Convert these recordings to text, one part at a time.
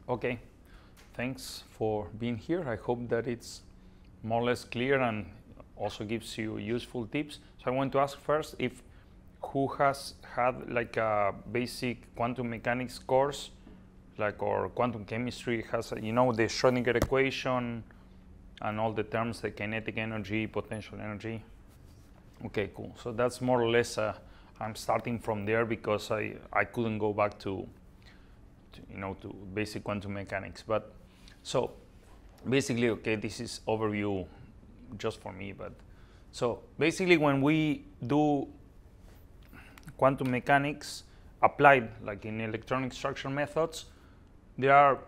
Okay, thanks for being here. I hope that it's more or less clear and also gives you useful tips. So I want to ask first if who has had like a basic quantum mechanics course, like, or quantum chemistry, has, you know, the Schrödinger equation and all the terms, the kinetic energy, potential energy. Okay, cool. So that's more or less, I'm starting from there because I couldn't go back to basic quantum mechanics. But so basically, okay, this is overview just for me. But so basically, when we do quantum mechanics applied like in electronic structure methods, there are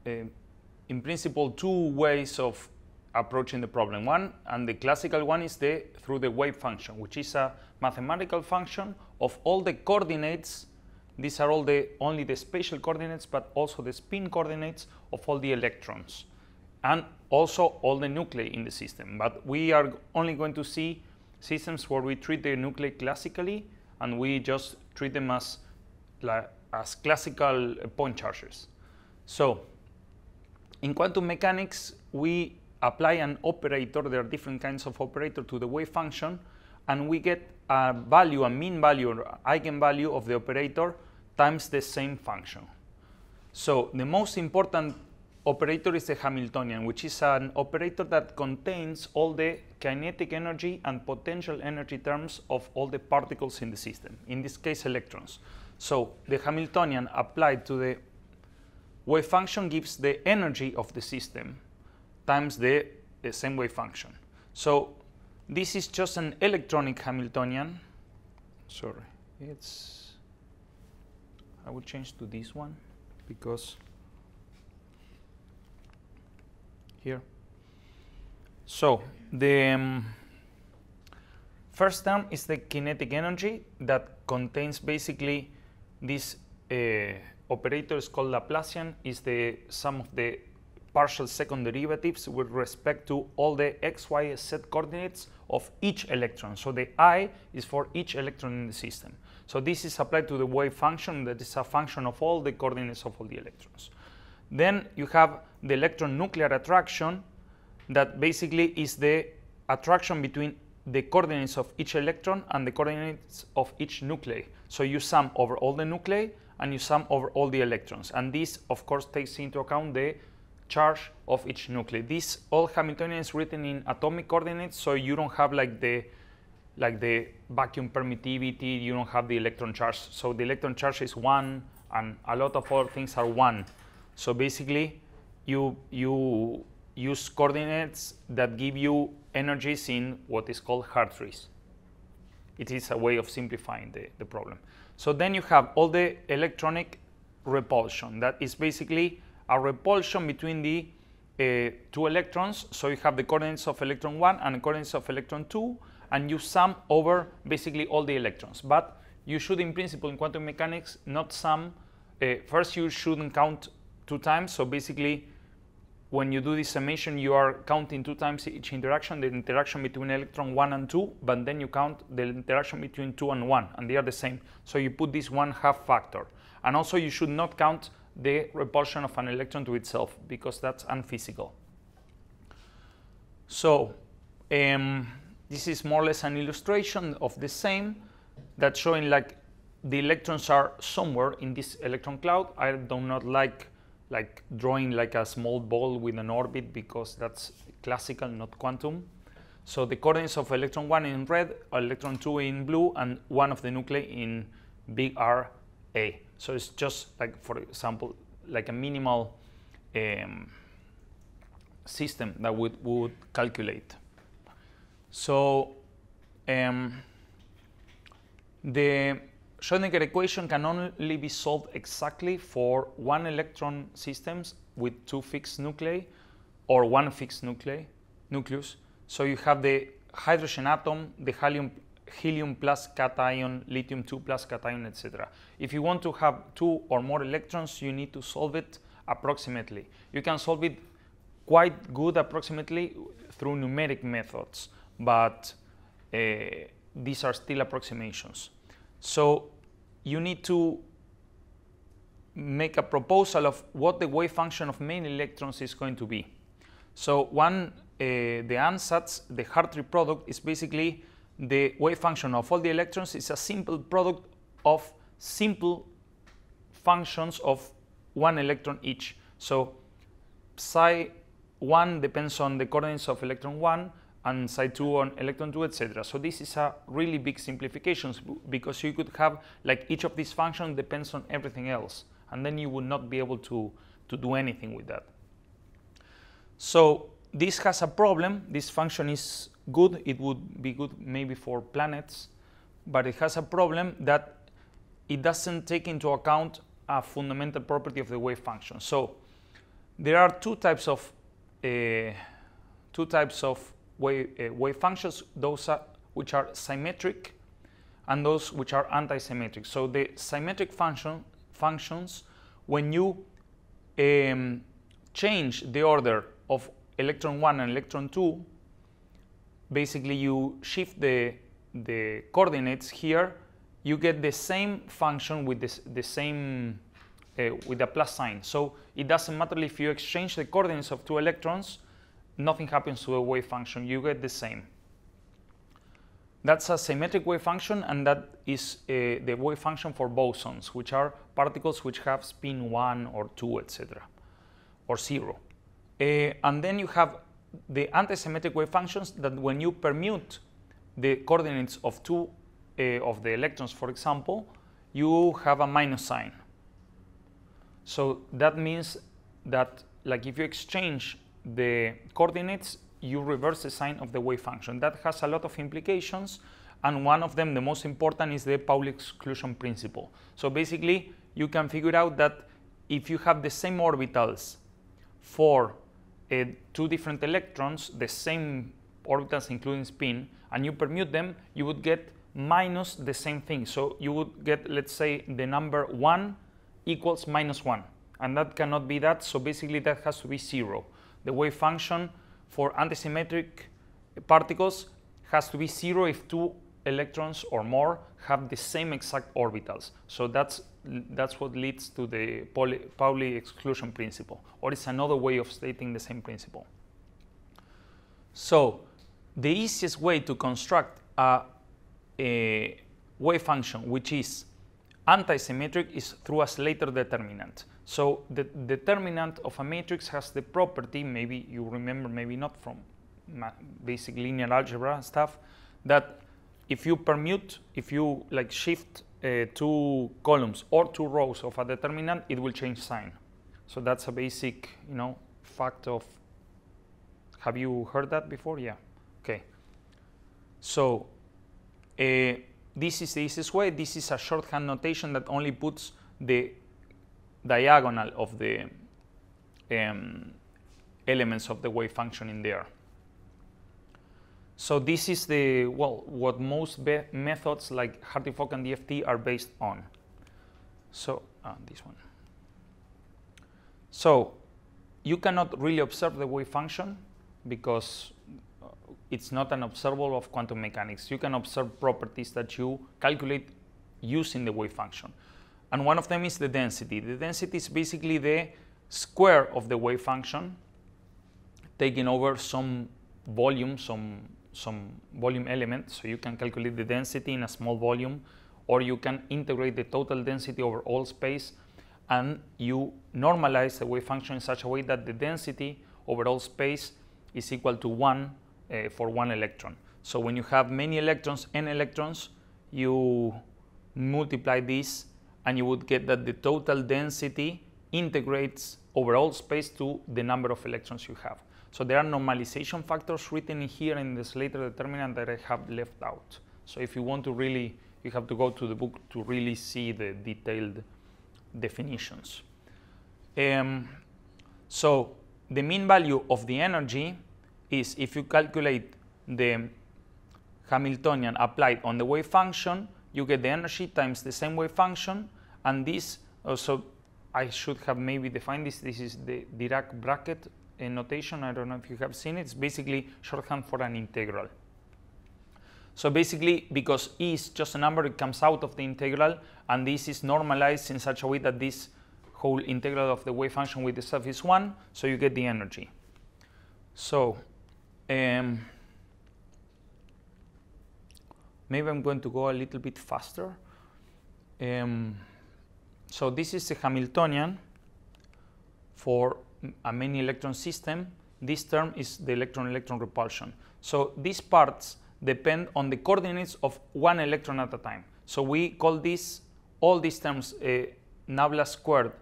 in principle two ways of approaching the problem. One, and the classical one, is through the wave function, which is a mathematical function of all the coordinates. These are all only the spatial coordinates, but also the spin coordinates of all the electrons, and also all the nuclei in the system. But we are only going to see systems where we treat the nuclei classically, and we just treat them as classical point charges. So in quantum mechanics, we apply an operator. There are different kinds of operator to the wave function, and we get a value, a mean value or eigenvalue of the operator times the same function. So the most important operator is the Hamiltonian, which is an operator that contains all the kinetic energy and potential energy terms of all the particles in the system, in this case electrons. So the Hamiltonian applied to the wave function gives the energy of the system times the same wave function. So this is just an electronic Hamiltonian. Sorry, I will change to this one because here. So the first term is the kinetic energy that contains basically this operator is called Laplacian, is the sum of the partial second derivatives with respect to all the x, y, z coordinates of each electron. So the I is for each electron in the system. So this is applied to the wave function, that is a function of all the coordinates of all the electrons. Then you have the electron nuclear attraction, that basically is the attraction between the coordinates of each electron and the coordinates of each nuclei. So you sum over all the nuclei and you sum over all the electrons. And this, of course, takes into account the charge of each nuclei. This all Hamiltonian is written in atomic coordinates, so you don't have like the vacuum permittivity, you don't have the electron charge. So the electron charge is 1, and a lot of other things are 1. So basically, you use coordinates that give you energies in what is called Hartrees. It is a way of simplifying the problem. So then you have all the electronic repulsion. That is basically a repulsion between the two electrons. So you have the coordinates of electron 1 and the coordinates of electron 2, and you sum over basically all the electrons. But you should, in principle, in quantum mechanics, not sum. First, you shouldn't count 2 times. So basically, when you do this summation, you are counting 2 times each interaction, the interaction between electron 1 and 2, but then you count the interaction between 2 and 1, and they are the same. So you put this 1/2 factor. And also, you should not count the repulsion of an electron to itself, because that's unphysical. So this is more or less an illustration of the same, that's showing like the electrons are somewhere in this electron cloud. I do not like drawing like a small ball with an orbit, because that's classical, not quantum. So the coordinates of electron 1 in red, electron 2 in blue, and one of the nuclei in big R, A. So it's just like, for example, like a minimal system that would calculate. So the Schrödinger equation can only be solved exactly for 1 electron systems with 2 fixed nuclei, or 1 fixed nucleus. So you have the hydrogen atom, the helium plus cation, lithium 2 plus cation, etc. If you want to have 2 or more electrons, you need to solve it approximately. You can solve it quite good approximately through numeric methods, but these are still approximations. So you need to make a proposal of what the wave function of many electrons is going to be. So the ansatz, the Hartree product, is basically the wave function of all the electrons. It's a simple product of simple functions of one electron each. So psi 1 depends on the coordinates of electron 1, and psi 2 on electron 2, etc. So this is a really big simplification, because you could have like each of these functions depends on everything else, and then you would not be able to do anything with that. So this has a problem. This function is good. It would be good maybe for planets, but it has a problem that it doesn't take into account a fundamental property of the wave function. So there are two types of wave functions, those which are symmetric and those which are anti-symmetric. So the symmetric functions, when you change the order of electron 1 and electron 2, basically you shift the coordinates here, you get the same function with the same with a plus sign. So it doesn't matter if you exchange the coordinates of two electrons, nothing happens to the wave function. You get the same. That's a symmetric wave function, and that is the wave function for bosons, which are particles which have spin 1 or 2, etc., or 0. And then you have the antisymmetric wave functions that when you permute the coordinates of two of the electrons, for example, you have a minus sign. So that means that, like, if you exchange the coordinates, you reverse the sign of the wave function. That has a lot of implications, and one of them, the most important, is the Pauli exclusion principle. So basically, you can figure out that if you have the same orbitals for two different electrons, the same orbitals including spin, and you permute them, you would get minus the same thing. So you would get, let's say, the number 1 equals minus 1, and that cannot be that, so basically that has to be 0. The wave function for antisymmetric particles has to be 0 if two electrons or more have the same exact orbitals. So that's what leads to the Pauli exclusion principle, or it's another way of stating the same principle. So the easiest way to construct a wave function which is antisymmetric is through a Slater determinant. So the determinant of a matrix has the property, maybe you remember, maybe not, from basic linear algebra stuff, that if you permute, if you like shift two columns or two rows of a determinant, it will change sign. So that's a basic, fact of. Have you heard that before? Yeah. Okay. So this is the easiest way. This is a shorthand notation that only puts the diagonal of the elements of the wave function in there. So this is what most methods like Hartree-Fock and DFT are based on. So this one. So you cannot really observe the wave function because it's not an observable of quantum mechanics. You can observe properties that you calculate using the wave function. And one of them is the density. The density is basically the square of the wave function taking over some volume, some volume element. So you can calculate the density in a small volume, or you can integrate the total density over all space, and you normalize the wave function in such a way that the density over all space is equal to 1 for one electron. So when you have many electrons, n electrons, you multiply this and you would get that the total density integrates over all space to the number of electrons you have. So there are normalization factors written in here in the Slater determinant that I have left out. So if you want to really, you have to go to the book to really see the detailed definitions. So the mean value of the energy is, if you calculate the Hamiltonian applied on the wave function, you get the energy times the same wave function, and this also, I should have maybe defined this. This is the Dirac bracket notation. I don't know if you have seen it. It's basically shorthand for an integral. So basically, because E is just a number, it comes out of the integral, and this is normalized in such a way that this whole integral of the wave function with the stuff is 1, so you get the energy. So maybe I'm going to go a little bit faster. So this is a Hamiltonian for a many electron system. This term is the electron-electron repulsion. So these parts depend on the coordinates of one electron at a time. So we call this, all these terms, nabla squared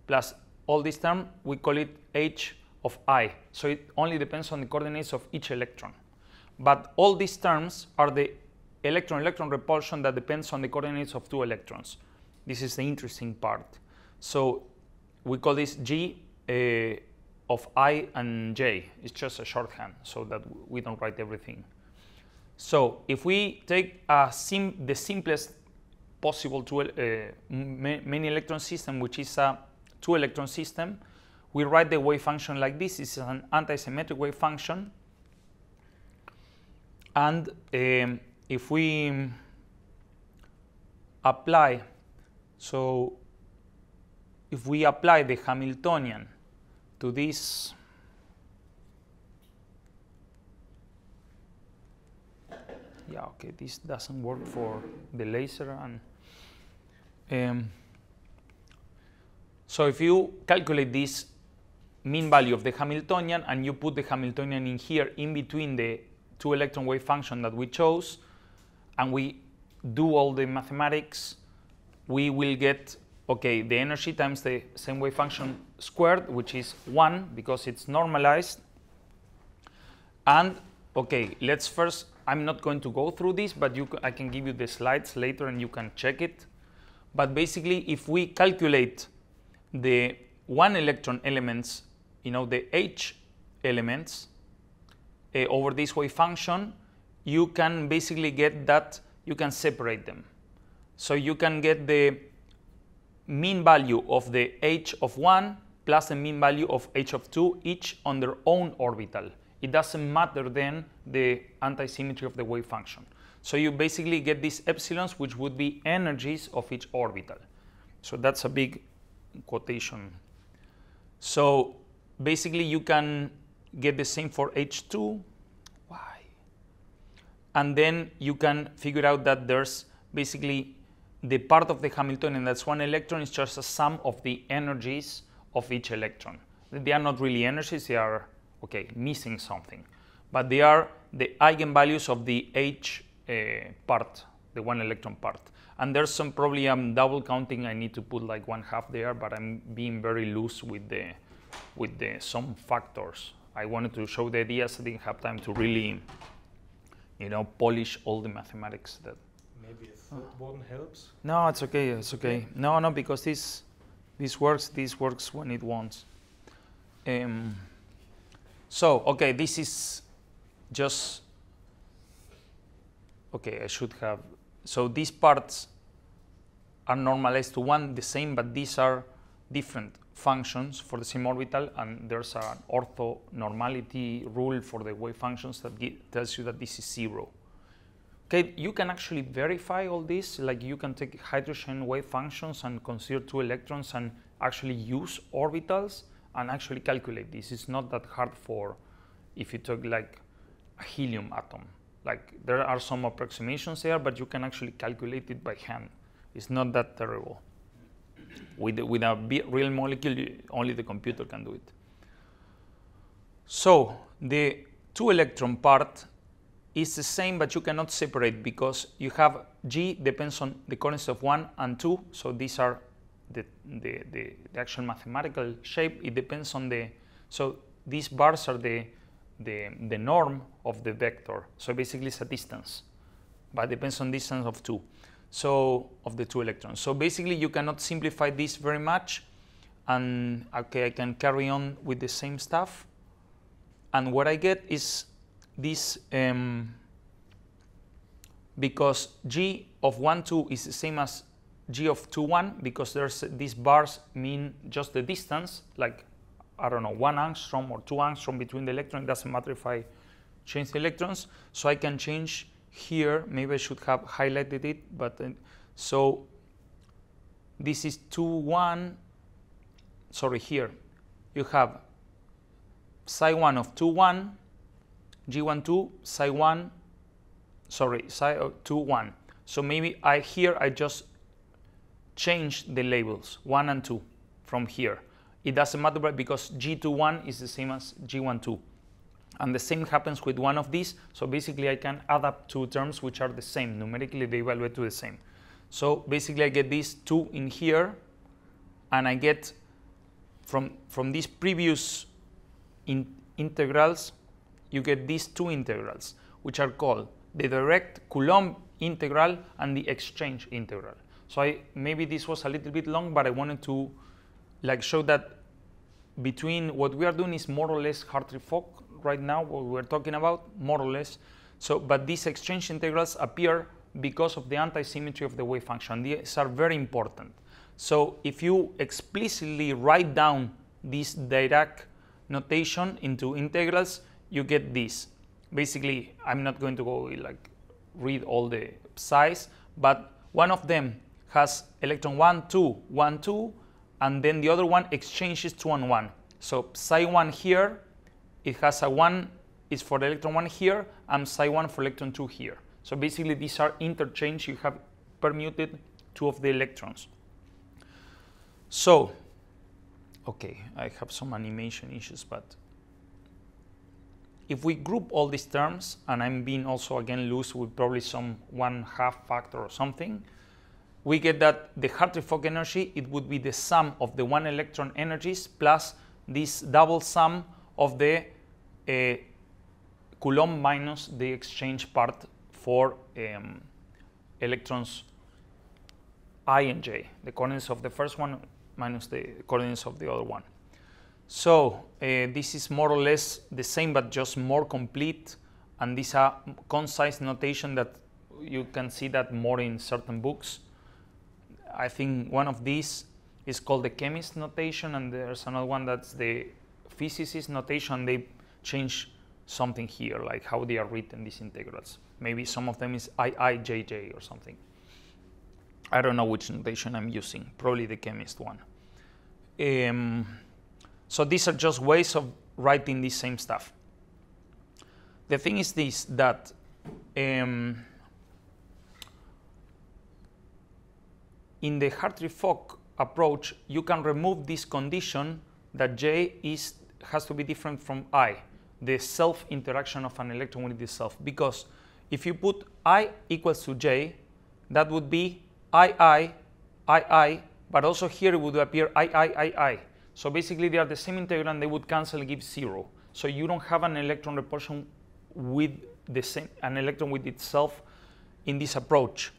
plus all this term, we call it h of I. So it only depends on the coordinates of each electron. But all these terms are the electron-electron repulsion that depends on the coordinates of two electrons. This is the interesting part. So we call this G of I and J. It's just a shorthand so that we don't write everything. So if we take the simplest possible many electron system, which is a 2-electron system, we write the wave function like this. This is an anti-symmetric wave function. And if we apply, so if we apply the Hamiltonian to this, yeah, okay, this doesn't work for the laser. And so if you calculate this mean value of the Hamiltonian and you put the Hamiltonian in here in between the 2-electron wave function that we chose, and we do all the mathematics, we will get, okay, the energy times the same wave function squared, which is 1 because it's normalized. And okay, let's first, I'm not going to go through this, but I can give you the slides later and you can check it. But basically, if we calculate the 1-electron elements, you know, the H elements over this wave function, you can basically get that, you can separate them. So you can get the mean value of the H of 1 plus the mean value of H of 2, each on their own orbital. It doesn't matter then the anti-symmetry of the wave function. So you basically get these epsilons, which would be energies of each orbital. So that's a big quotation. So basically you can get the same for H2. Why? And then you can figure out that there's basically the part of the Hamiltonian that's 1 electron is just a sum of the energies of each electron. They are not really energies, they are, okay, missing something. But they are the eigenvalues of the H part, the 1-electron part. And there's some, probably I'm double counting, I need to put like 1/2 there, but I'm being very loose with the some factors. I wanted to show the ideas, I didn't have time to really, you know, polish all the mathematics that. Maybe a third one helps? No, it's okay, it's okay. No, because this works when it wants. So, okay, this is just, okay, I should have, so these parts are normalized to 1, the same, but these are different functions for the same orbital, and there's an orthonormality rule for the wave functions that tells you that this is 0. Okay, you can actually verify all this, like you can take hydrogen wave functions and consider 2 electrons and actually use orbitals and actually calculate this. It's not that hard for if you took like a helium atom. Like there are some approximations there, but you can actually calculate it by hand. It's not that terrible. With a real molecule, only the computer can do it. So the 2-electron part is the same, but you cannot separate because you have G depends on the coordinates of 1 and 2. So these are the actual mathematical shape. It depends on the, so these bars are the norm of the vector. So basically it's a distance, but it depends on distance of 2. So of the 2 electrons. So basically you cannot simplify this very much. And okay, I can carry on with the same stuff. And what I get is this, because G of 1, 2 is the same as G of 2, 1, because there's these bars mean just the distance, like, I don't know, 1 angstrom or 2 angstrom between the electrons. It doesn't matter if I change the electrons. So I can change here, maybe I should have highlighted it, but so this is 2, 1, sorry, here you have psi 1 of 2, 1, G1, 2, psi 1, sorry, psi 2, 1. So maybe here I just change the labels 1 and 2 from here. It doesn't matter because G2, 1 is the same as G1, 2. And the same happens with one of these. So basically I can add up two terms which are the same. Numerically they evaluate to the same. So basically I get these 2 in here, and I get from these previous integrals, you get these 2 integrals, which are called the direct Coulomb integral and the exchange integral. So maybe this was a little bit long, but I wanted to show that between what we are doing is more or less Hartree-Fock right now, what we're talking about, more or less. So, but these exchange integrals appear because of the anti-symmetry of the wave function. These are very important. So if you explicitly write down this Dirac notation into integrals, you get this. Basically, I'm not going to go read all the psi's, but one of them has electron 1, 2, 1, 2, and then the other one exchanges 2 and 1. So psi 1 here, it has a 1 is for electron 1 here, and psi 1 for electron 2 here. So basically these are interchanged. You have permuted 2 of the electrons. So, okay, I have some animation issues, but if we group all these terms, and I'm being also again loose with probably some 1/2 factor or something, we get that the Hartree-Fock energy, it would be the sum of the 1 electron energies plus this double sum of the Coulomb minus the exchange part for electrons I and J, the coordinates of the first one minus the coordinates of the other one. So this is more or less the same, but just more complete, and this is a concise notation that you can see that more in certain books. I think one of these is called the chemist notation, and there's another one that's the physicist notation. They change something here, like how they are written, these integrals. Maybe some of them is IIJJ or something. I don't know which notation I'm using, probably the chemist one. So these are just ways of writing the same stuff. The thing is this, that in the Hartree-Fock approach, you can remove this condition that J has to be different from I, the self-interaction of an electron with itself. Because if you put I equals to J, that would be II, but also here it would appear II. So basically they are the same integral and they would cancel, give 0. So you don't have an electron repulsion with the same, an electron with itself in this approach.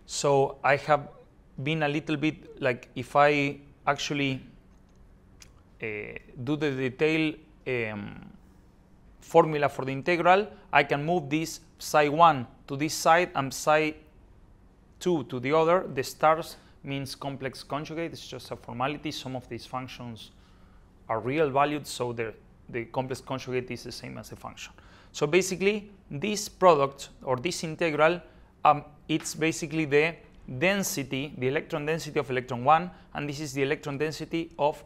So I have been a little bit like, if I actually do the detailed formula for the integral, I can move this psi 1 to this side and psi 2 to the other. The stars means complex conjugate. It's just a formality. Some of these functions are real valued, so the complex conjugate is the same as the function. So basically, this product or this integral, it's basically the density, the electron density of electron 1, and this is the electron density of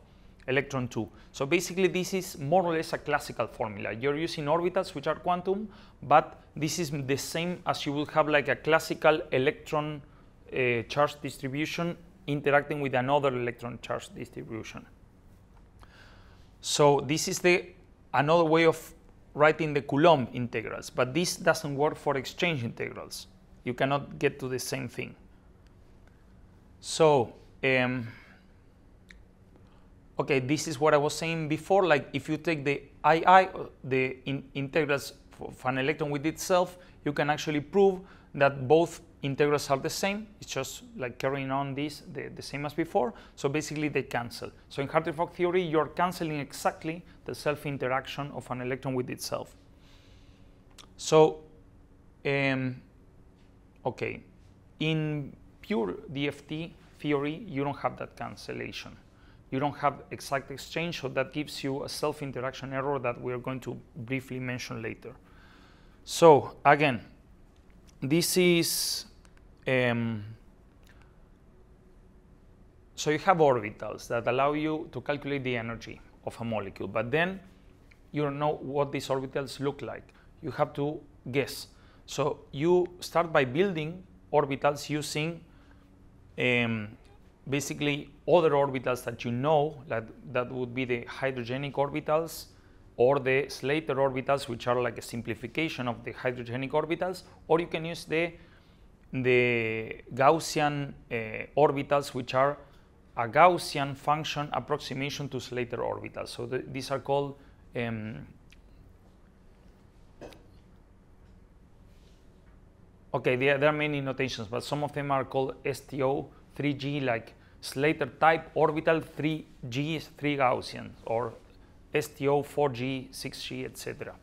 electron 2. So basically, this is more or less a classical formula. You're using orbitals which are quantum, but this is the same as you would have like a classical electron charge distribution interacting with another electron charge distribution. So this is another way of writing the Coulomb integrals, but this doesn't work for exchange integrals. You cannot get to the same thing. So, okay, this is what I was saying before. Like if you take the the integrals of an electron with itself, you can actually prove that both integrals are the same. It's just like carrying on this, the same as before. So basically they cancel. So in Hartree-Fock theory, you're canceling exactly the self-interaction of an electron with itself. So, okay, in pure DFT theory, you don't have that cancellation. You don't have exact exchange, so that gives you a self-interaction error that we're going to briefly mention later. So again, this is so you have orbitals that allow you to calculate the energy of a molecule, but then you don't know what these orbitals look like. You have to guess. So you start by building orbitals using basically other orbitals that you know, that would be the hydrogenic orbitals or the Slater orbitals, which are like a simplification of the hydrogenic orbitals, or you can use the Gaussian orbitals, which are a Gaussian function approximation to Slater orbitals. So these are called okay, there are many notations, but some of them are called STO 3G, like Slater type orbital 3G is 3 Gaussian, or STO 4G, 6G, etc.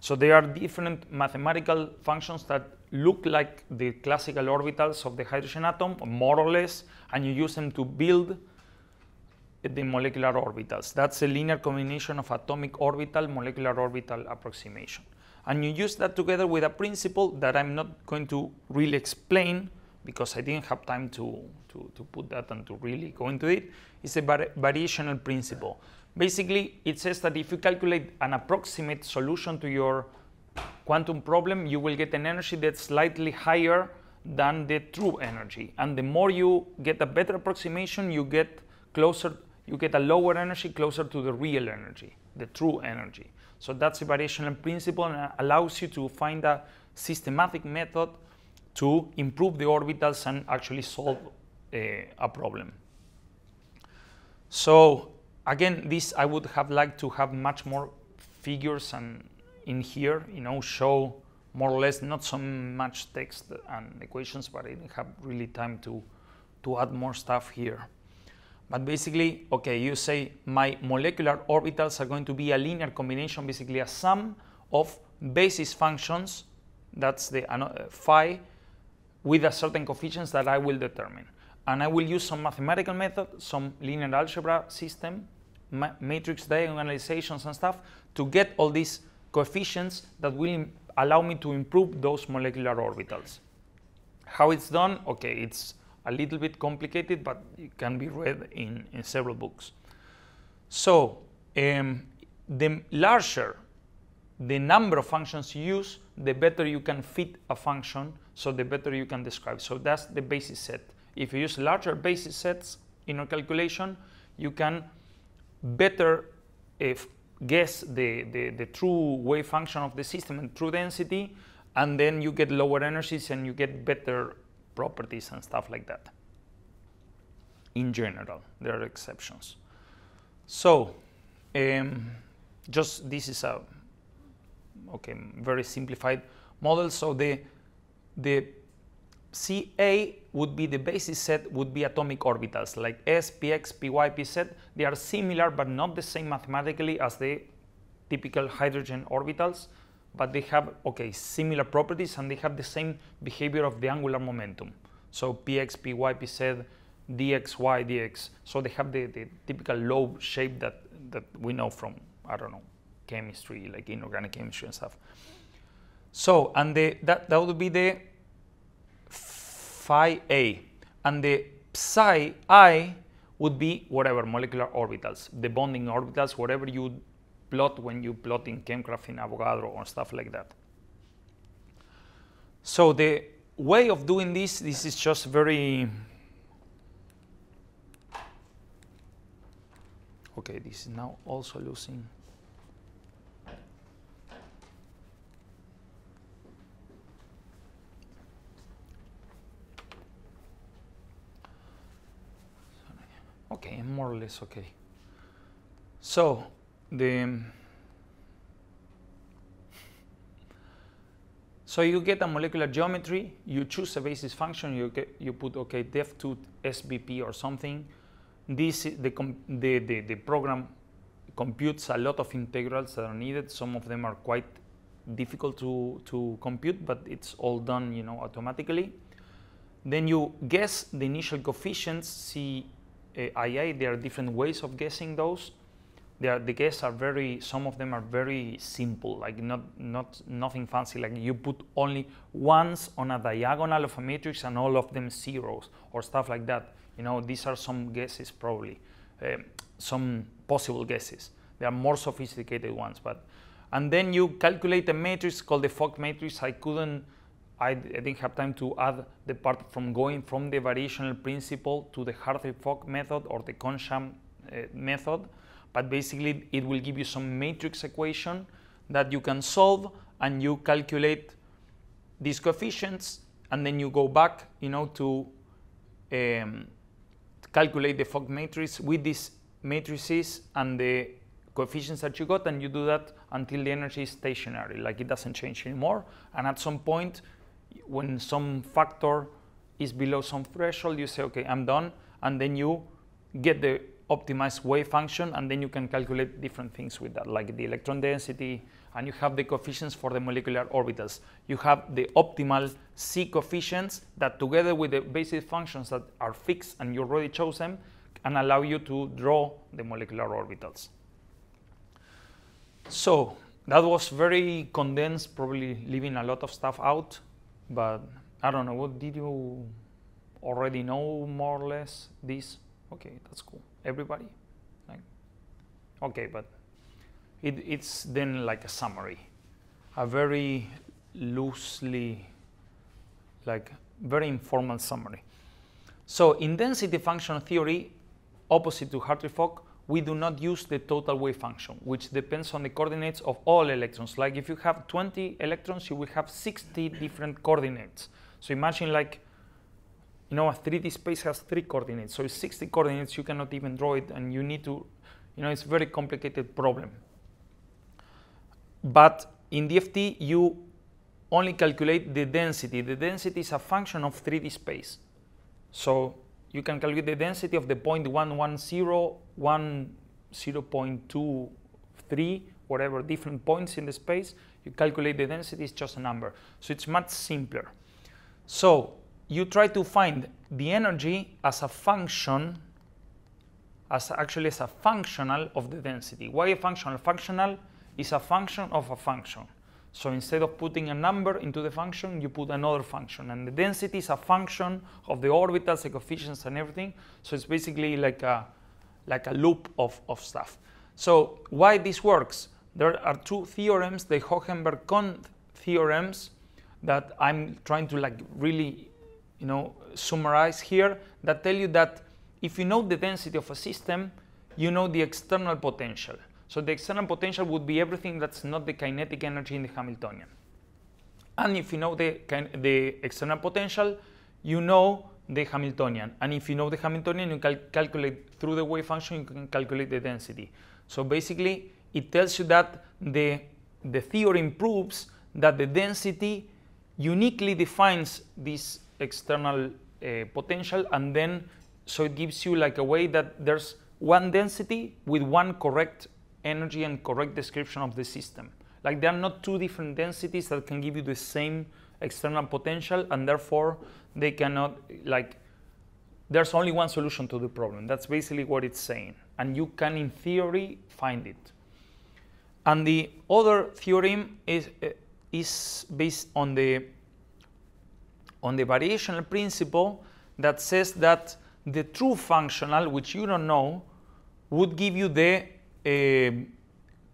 So there are different mathematical functions that look like the classical orbitals of the hydrogen atom, more or less, and you use them to build the molecular orbitals. That's a linear combination of atomic orbital, molecular orbital approximation. And you use that together with a principle that I'm not going to really explain because I didn't have time to put that and to really go into it. It's a variational principle. Basically, it says that if you calculate an approximate solution to your quantum problem, you will get an energy that's slightly higher than the true energy. And the more you get a better approximation, you get a lower energy closer to the real energy, the true energy. So that's a variational principle, and allows you to find a systematic method to improve the orbitals and actually solve a problem. So again, this I would have liked to have much more figures and in here, show more or less, not so much text and equations, but I didn't have really time to add more stuff here. But basically, okay, you say my molecular orbitals are going to be a linear combination, basically a sum of basis functions, that's the phi, with a certain coefficients that I will determine. And I will use some mathematical method, some linear algebra system, matrix diagonalizations and stuff to get all these coefficients that will allow me to improve those molecular orbitals. How it's done? Okay, it's a little bit complicated, but it can be read in several books. So the larger the number of functions you use, the better you can fit a function, so the better you can describe. So that's the basis set. If you use larger basis sets in your calculation, you can better guess the true wave function of the system and true density, and then you get lower energies and you get better properties and stuff like that. In general, there are exceptions. So just this is a very simplified model. So the CA would be the basis set, would be atomic orbitals like S, Px, Py, Pz. They are similar but not the same mathematically as the typical hydrogen orbitals, but they have similar properties and they have the same behavior of the angular momentum. So Px, Py, Pz, dx, y, dx. So they have the typical lobe shape that we know from, I don't know, chemistry, like inorganic chemistry and stuff. So, and that would be the phi A, and the psi I would be whatever molecular orbitals, the bonding orbitals, whatever you plot when you plot in Chemcraft, in Avogadro, or stuff like that. So the way of doing this is just very, this is now also losing. Okay, more or less okay. So you get a molecular geometry, you choose a basis function, you put def2 SBP or something. This the program computes a lot of integrals that are needed. Some of them are quite difficult to compute, but it's all done automatically. Then you guess the initial coefficients, CIA. There are different ways of guessing those. The guesses are some of them are very simple, like nothing fancy, like you put only ones on a diagonal of a matrix and all of them zeros or stuff like that. You know, these are some guesses probably, some possible guesses. There are more sophisticated ones, and then you calculate a matrix called the Fock matrix. I didn't have time to add the part from going from the variational principle to the Hartree-Fock method or the Kohn-Sham method, but basically it will give you some matrix equation that you can solve, and you calculate these coefficients, and then you go back, you know, to calculate the Fock matrix with these matrices and the coefficients that you got, and you do that until the energy is stationary, like it doesn't change anymore. And at some point, when some factor is below some threshold, you say, okay, I'm done, and then you get the optimized wave function, and then you can calculate different things with that, like the electron density, and you have the coefficients for the molecular orbitals. You have the optimal C coefficients that, together with the basic functions that are fixed and you already chose them, and allow you to draw the molecular orbitals. So that was very condensed, probably leaving a lot of stuff out, but I don't know, what did you already know more or less this? Okay, that's cool. Everybody? Like, okay, but it's then like a summary, a very loosely, like very informal summary. So in density function theory, opposite to Hartree-Fock, we do not use the total wave function, which depends on the coordinates of all electrons. Like if you have 20 electrons, you will have 60 different coordinates. So imagine, like, you know, a 3D space has 3 coordinates. So it's 60 coordinates, you cannot even draw it, and you need to, you know, it's a very complicated problem. But in DFT, you only calculate the density. The density is a function of 3D space. So you can calculate the density of the point 110, 0.23, whatever different points in the space. You calculate the density, it's just a number. So it's much simpler. So you try to find the energy as a function, actually as a functional of the density. Why a functional? Functional is a function of a function. So instead of putting a number into the function, you put another function. And the density is a function of the orbitals, the coefficients, and everything. So it's basically like a loop of stuff. So why this works? There are 2 theorems, the Hohenberg-Kohn theorems, that I'm trying to like really, you know, summarize here, that tell you that if you know the density of a system, you know the external potential. So the external potential would be everything that's not the kinetic energy in the Hamiltonian. And if you know the external potential, you know the Hamiltonian. And if you know the Hamiltonian, you can calculate through the wave function, you can calculate the density. So basically, it tells you that the theorem proves that the density uniquely defines this external potential, and then so it gives you like a way that there's one density with one correct energy and correct description of the system. Like there are not 2 different densities that can give you the same external potential, and therefore they cannot, like, there's only one solution to the problem. That's basically what it's saying, and you can in theory find it. And the other theorem is based on the variational principle that says that the true functional, which you don't know, would give you the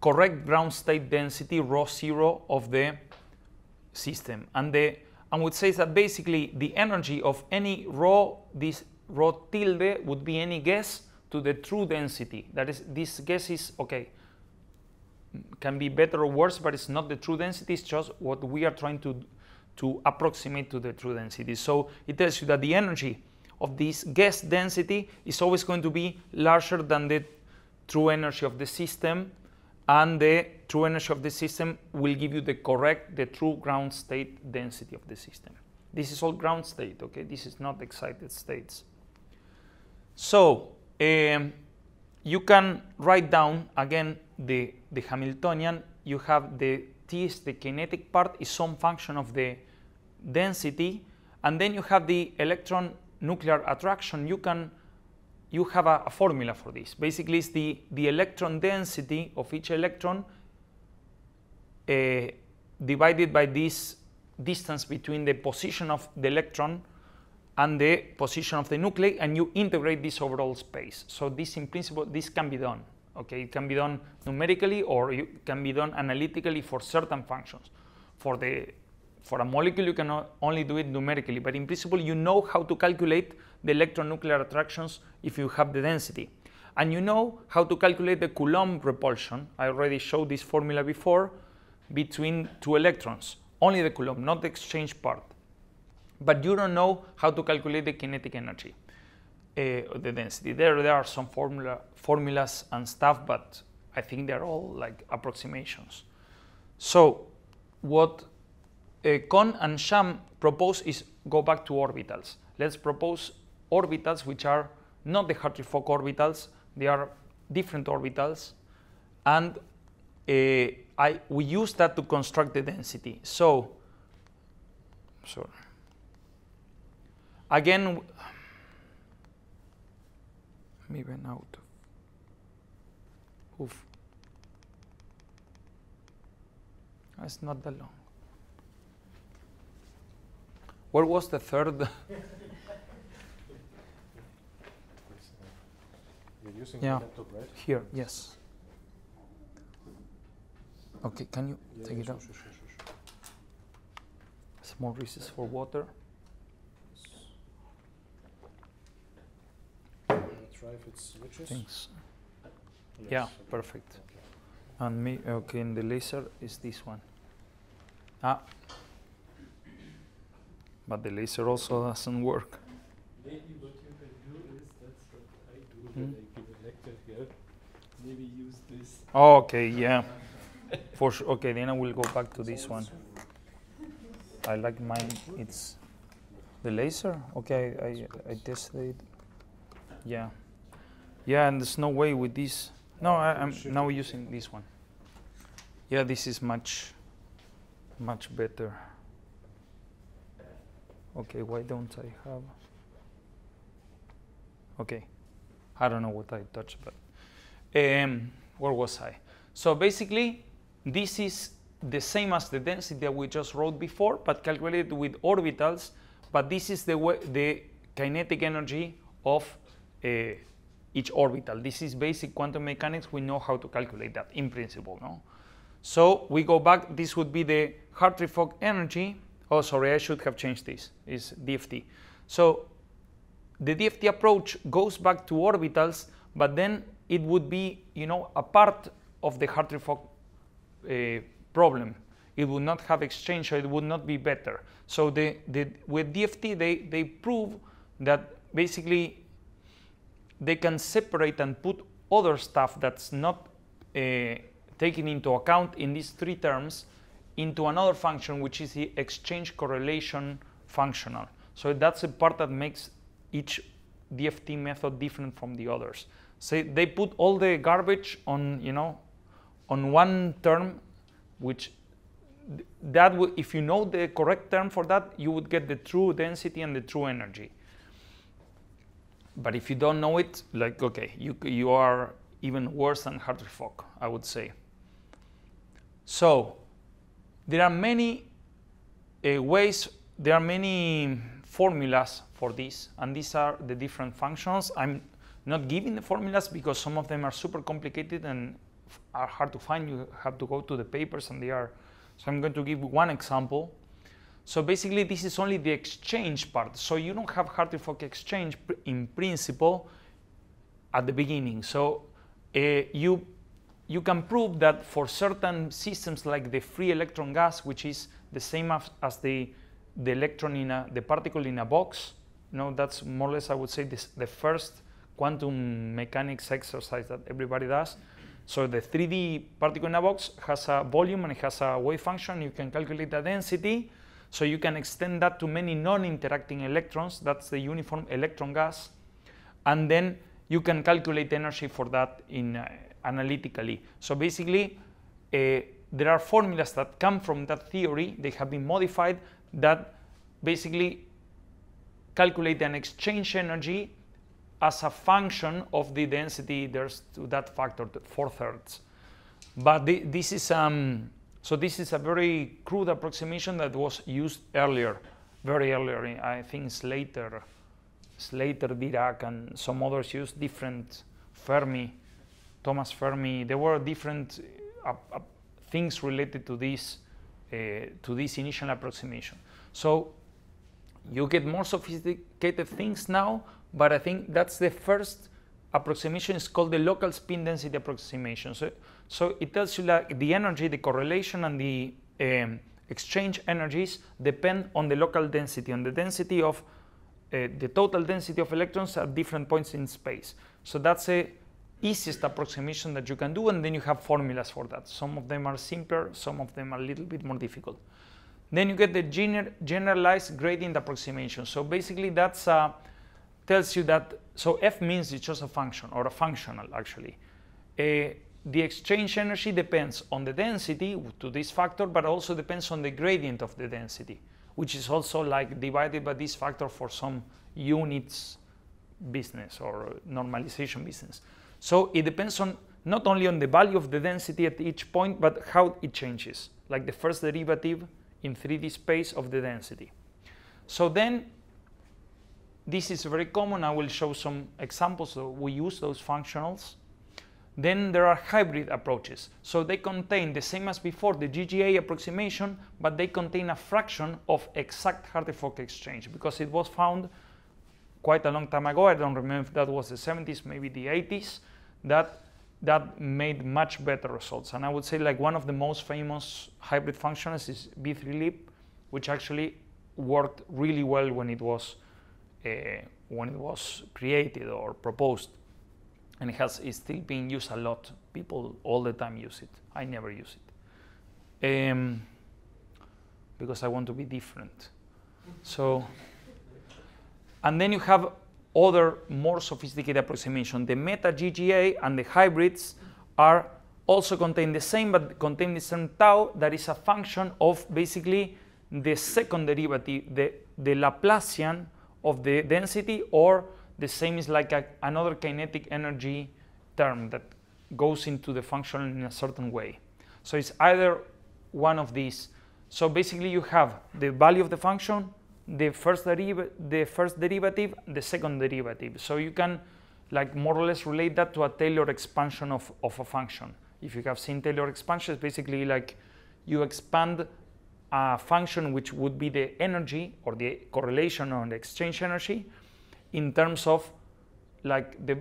correct ground state density, ρ0, of the system. And would say that basically the energy of any ρ, this ρ tilde, would be any guess to the true density. That is, this guess is, okay, can be better or worse, but it's not the true density, it's just what we are trying to approximate to the true density. So it tells you that the energy of this guess density is always going to be larger than the true energy of the system, and the true energy of the system will give you the true ground state density of the system. This is all ground state, okay? This is not excited states. So you can write down again the Hamiltonian. You have the T is the kinetic part, is some function of the density, and then you have the electron nuclear attraction. You have a formula for this. Basically, it's the electron density of each electron divided by this distance between the position of the electron and the position of the nuclei, and you integrate this overall space. So this, in principle, this can be done. Okay, it can be done numerically, or it can be done analytically for certain functions. For a molecule, you can only do it numerically, but in principle, you know how to calculate the electronuclear attractions if you have the density. And you know how to calculate the Coulomb repulsion. I already showed this formula before, between two electrons. Only the Coulomb, not the exchange part. But you don't know how to calculate the kinetic energy, the density. There are some formulas and stuff, but I think they're all like approximations. So what Kohn and Sham propose is go back to orbitals. Let's propose orbitals which are not the Hartree-Fock orbitals. They are different orbitals, and we use that to construct the density. So, sorry. Again, me ran out. Oof. It's not that long. Where was the third? You're using yeah, the laptop, right? here, yes. Okay, can you take it out? Sure. Small recess for water. Try if it switches. Thanks. Yes. Yeah, perfect. Okay. And me, okay, and the laser is this one. Ah. But the laser also doesn't work. Maybe what you can do is, that's what I do, that I give a lecture here. Maybe use this. Oh, okay, yeah. For sure. Okay, then I will go back to this one. I like mine. It's the laser. Okay, I tested it. Yeah. Yeah, and there's no way with this. No, I'm now using this one. Yeah, this is much better. Okay, why don't I have? Okay, I don't know what I touched, but where was I? So basically, this is the same as the density that we just wrote before, but calculated with orbitals. But this is the kinetic energy of each orbital. This is basic quantum mechanics. We know how to calculate that in principle, no? So we go back. This would be the Hartree-Fock energy. Oh, sorry, I should have changed this. It's DFT. So the DFT approach goes back to orbitals, but then it would be, a part of the Hartree-Fock problem. It would not have exchange, so it would not be better. So with DFT, they prove that basically they can separate and put other stuff that's not taken into account in these three terms into another function, which is the exchange correlation functional. So that's a part that makes each DFT method different from the others. So they put all the garbage on, on one term, which that would, if you know the correct term for that, you would get the true density and the true energy. But if you don't know it, like, okay, you are even worse than Hartree-Fock, I would say. So there are many ways, there are many formulas for this, and these are the different functions. I'm not giving the formulas because some of them are super complicated and are hard to find. You have to go to the papers, and they are. So I'm going to give one example. So basically, this is only the exchange part. So you don't have Hartree-Fock exchange in principle at the beginning. So you can prove that for certain systems like the free electron gas, which is the same as the electron in the particle in a box, that's more or less, I would say, the first quantum mechanics exercise that everybody does. So the 3D particle in a box has a volume and it has a wave function. You can calculate the density. So you can extend that to many non-interacting electrons. That's the uniform electron gas. And then you can calculate energy for that analytically. So basically, there are formulas that come from that theory. They have been modified that basically calculate an exchange energy as a function of the density. There's to that factor, 4/3. But this is so this is a very crude approximation that was used earlier. very early. I think Slater, Dirac, and some others used different Fermi, Thomas Fermi. There were different things related to this initial approximation. So you get more sophisticated things now, but I think that's the first approximation. Is called the local spin density approximation. So it tells you that the energy, the correlation, and the exchange energies depend on the local density, on the density of the total density of electrons at different points in space. So that's the easiest approximation that you can do, and then you have formulas for that. Some of them are simpler, some of them are a little bit more difficult. Then you get the generalized gradient approximation. So basically that's tells you that, so F means it's just a function, or a functional actually. The exchange energy depends on the density to this factor, but also depends on the gradient of the density, which is also like divided by this factor for some units business or normalization business. So it depends on not only on the value of the density at each point, but how it changes, like the first derivative in 3D space of the density. So then this is very common. I will show some examples. So we use those functionals. Then there are hybrid approaches. So they contain the same as before, the GGA approximation, but they contain a fraction of exact Hartree-Fock exchange, because it was found quite a long time ago. I don't remember if that was the 70s, maybe the 80s, that made much better results. And I would say like one of the most famous hybrid functionals is B3LEAP, which actually worked really well when it was created or proposed. And it's still being used a lot. People all the time use it. I never use it because I want to be different. So, and then you have other more sophisticated approximation. The meta GGA and the hybrids are also contain the same, but contain the same tau that is a function of basically the second derivative, the Laplacian of the density, or the same is like another kinetic energy term that goes into the function in a certain way. So it's either one of these. So basically you have the value of the function, the first derivative, the second derivative. So you can like more or less relate that to a Taylor expansion of a function. If you have seen Taylor expansion, it's basically like you expand a function which would be the energy or the correlation on the exchange energy in terms of like the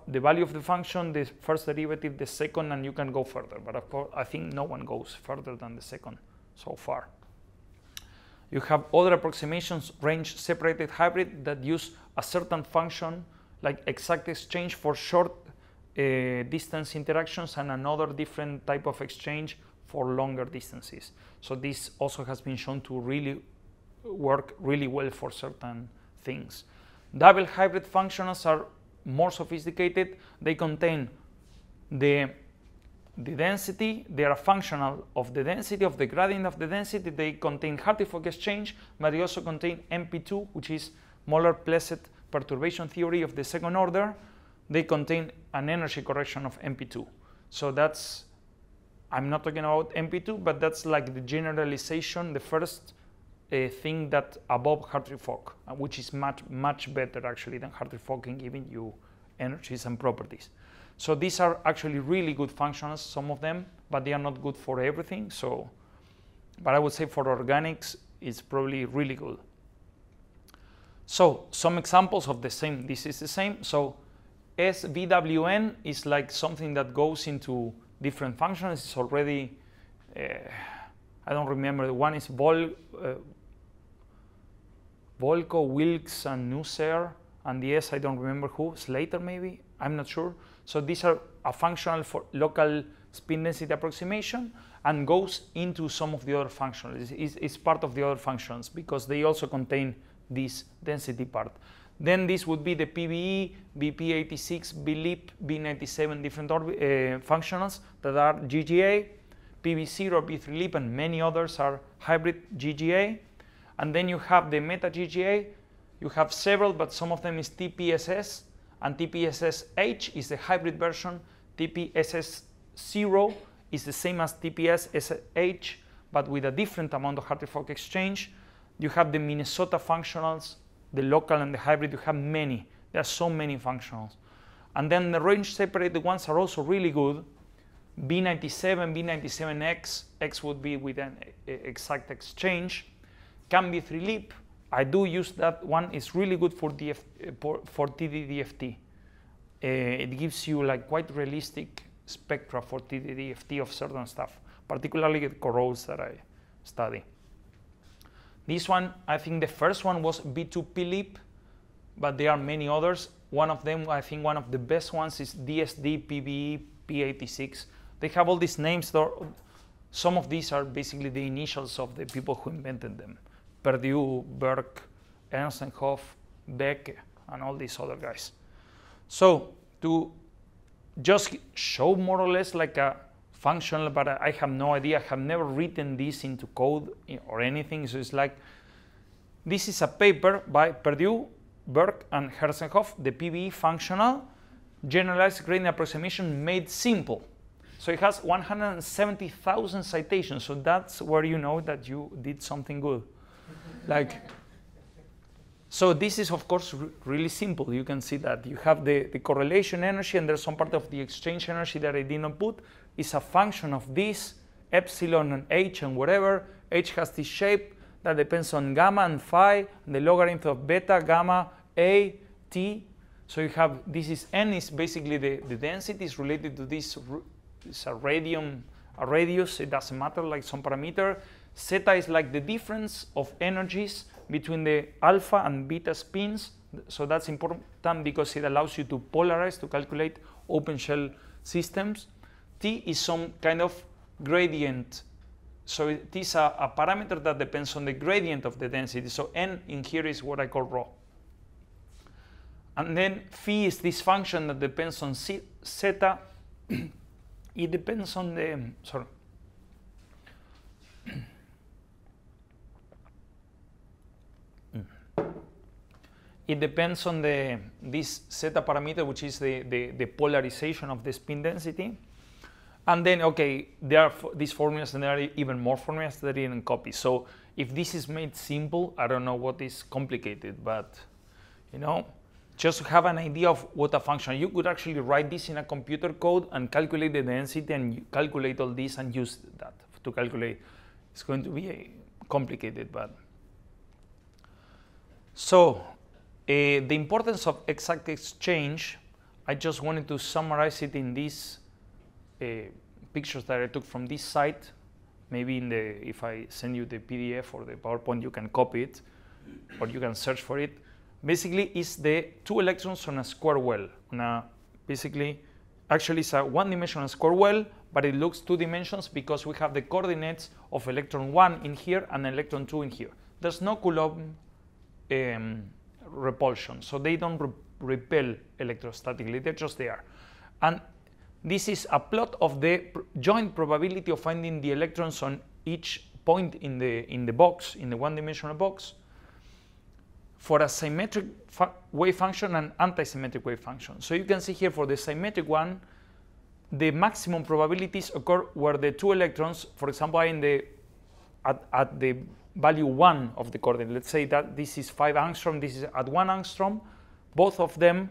value of the function, the first derivative, the second, and you can go further. But of course, I think no one goes further than the second so far. You have other approximations, range separated hybrid, that use a certain function like exact exchange for short distance interactions, and another different type of exchange for longer distances. So this also has been shown to really work really well for certain things. Double hybrid functionals are more sophisticated. They contain the density. They are functional of the density, of the gradient of the density. They contain Hartree-Fock exchange, but they also contain MP2, which is Moeller-Plesset perturbation theory of the second order. They contain an energy correction of MP2. So that's, I'm not talking about MP2, but that's like the generalization, the first thing that above Hartree-Fock, which is much better actually than Hartree-Fock in giving you energies and properties. So these are actually really good functions, some of them, but they are not good for everything. So, but I would say for organics, it's probably really good. So some examples of the same, this is the same. So SVWN is like something that goes into different functions. It's already, I don't remember, one is Volko, Wilkes, and Nusser, and the S I don't remember who, Slater maybe, I'm not sure. So these are a functional for local spin density approximation, and goes into some of the other functions. It's part of the other functions because they also contain this density part. Then this would be the PBE, BP86, BLEAP, B97 different functionals that are GGA, PB0, B3LEAP, and many others are hybrid GGA. And then you have the meta GGA. You have several, but some of them is TPSS, and TPSS-H is the hybrid version. TPSS-0 is the same as TPSS-H, but with a different amount of Hartree-Fock exchange. You have the Minnesota functionals, the local and the hybrid. You have many. There are so many functionals. And then the range separated ones are also really good. B97, B97X, X would be with an exact exchange. Can be 3-leap. I do use that one. It's really good for TD-DFT. It gives you like quite realistic spectra for TD-DFT of certain stuff, particularly the corrodes that I study. This one, I think the first one was B2P-leap, but there are many others. One of them, I think one of the best ones is DSD PBE P86. They have all these names. Some of these are basically the initials of the people who invented them. Perdue, Burke, Ernst & Hoff, Beck, and all these other guys. So to just show more or less like a functional, but I have no idea. I have never written this into code or anything. So it's like, this is a paper by Perdue, Burke, and Ernst & Hoff, the PBE functional generalized gradient approximation made simple. So it has 170,000 citations. So that's where you know that you did something good. So this is, of course, really simple. You can see that you have the correlation energy, and there's some part of the exchange energy that I did not put. It's a function of this, epsilon and h and whatever. H has this shape that depends on gamma and phi, and the logarithm of beta, gamma, a, t. So you have, this is n is basically the density is related to this. It's a radius, it doesn't matter, like some parameter. Zeta is like the difference of energies between the alpha and beta spins. So that's important because it allows you to polarize, to calculate open shell systems. T is some kind of gradient. So it is a parameter that depends on the gradient of the density. So n in here is what I call rho. And then phi is this function that depends on zeta. It depends on the, sorry. It depends on this zeta parameter, which is the polarization of the spin density. And then, okay, there are these formulas, and there are even more formulas that I didn't copy. So if this is made simple, I don't know what is complicated, but you know, just to have an idea of what a function. You could actually write this in a computer code and calculate the density and calculate all this and use that to calculate. It's going to be complicated, but so the importance of exact exchange, I just wanted to summarize it in these pictures that I took from this site. Maybe if I send you the PDF or the PowerPoint, you can copy it, or you can search for it. Basically, it's the 2 electrons on a square well. Actually, it's a 1-dimensional square well, but it looks 2 dimensions because we have the coordinates of electron 1 in here and electron 2 in here. There's no Coulomb repulsion, so they don't repel electrostatically, they're just there. And this is a plot of the joint probability of finding the electrons on each point in the box, in the 1-dimensional box, for a symmetric wave function and anti-symmetric wave function. So you can see here for the symmetric one, the maximum probabilities occur where the 2 electrons, for example, are in at the value 1 of the coordinate. Let's say that this is 5 angstrom, this is at 1 angstrom. Both of them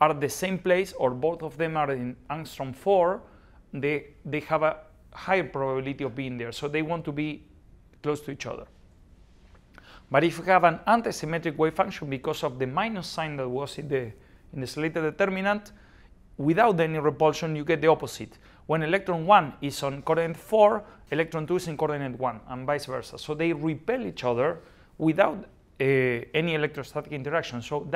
are at the same place, or both of them are in angstrom 4. They have a higher probability of being there, so they want to be close to each other. But if you have an anti-symmetric wave function because of the minus sign that was in the selected determinant, without any repulsion, you get the opposite. When electron 1 is on coordinate 4, electron 2 is in coordinate 1, and vice versa. So they repel each other without any electrostatic interaction. So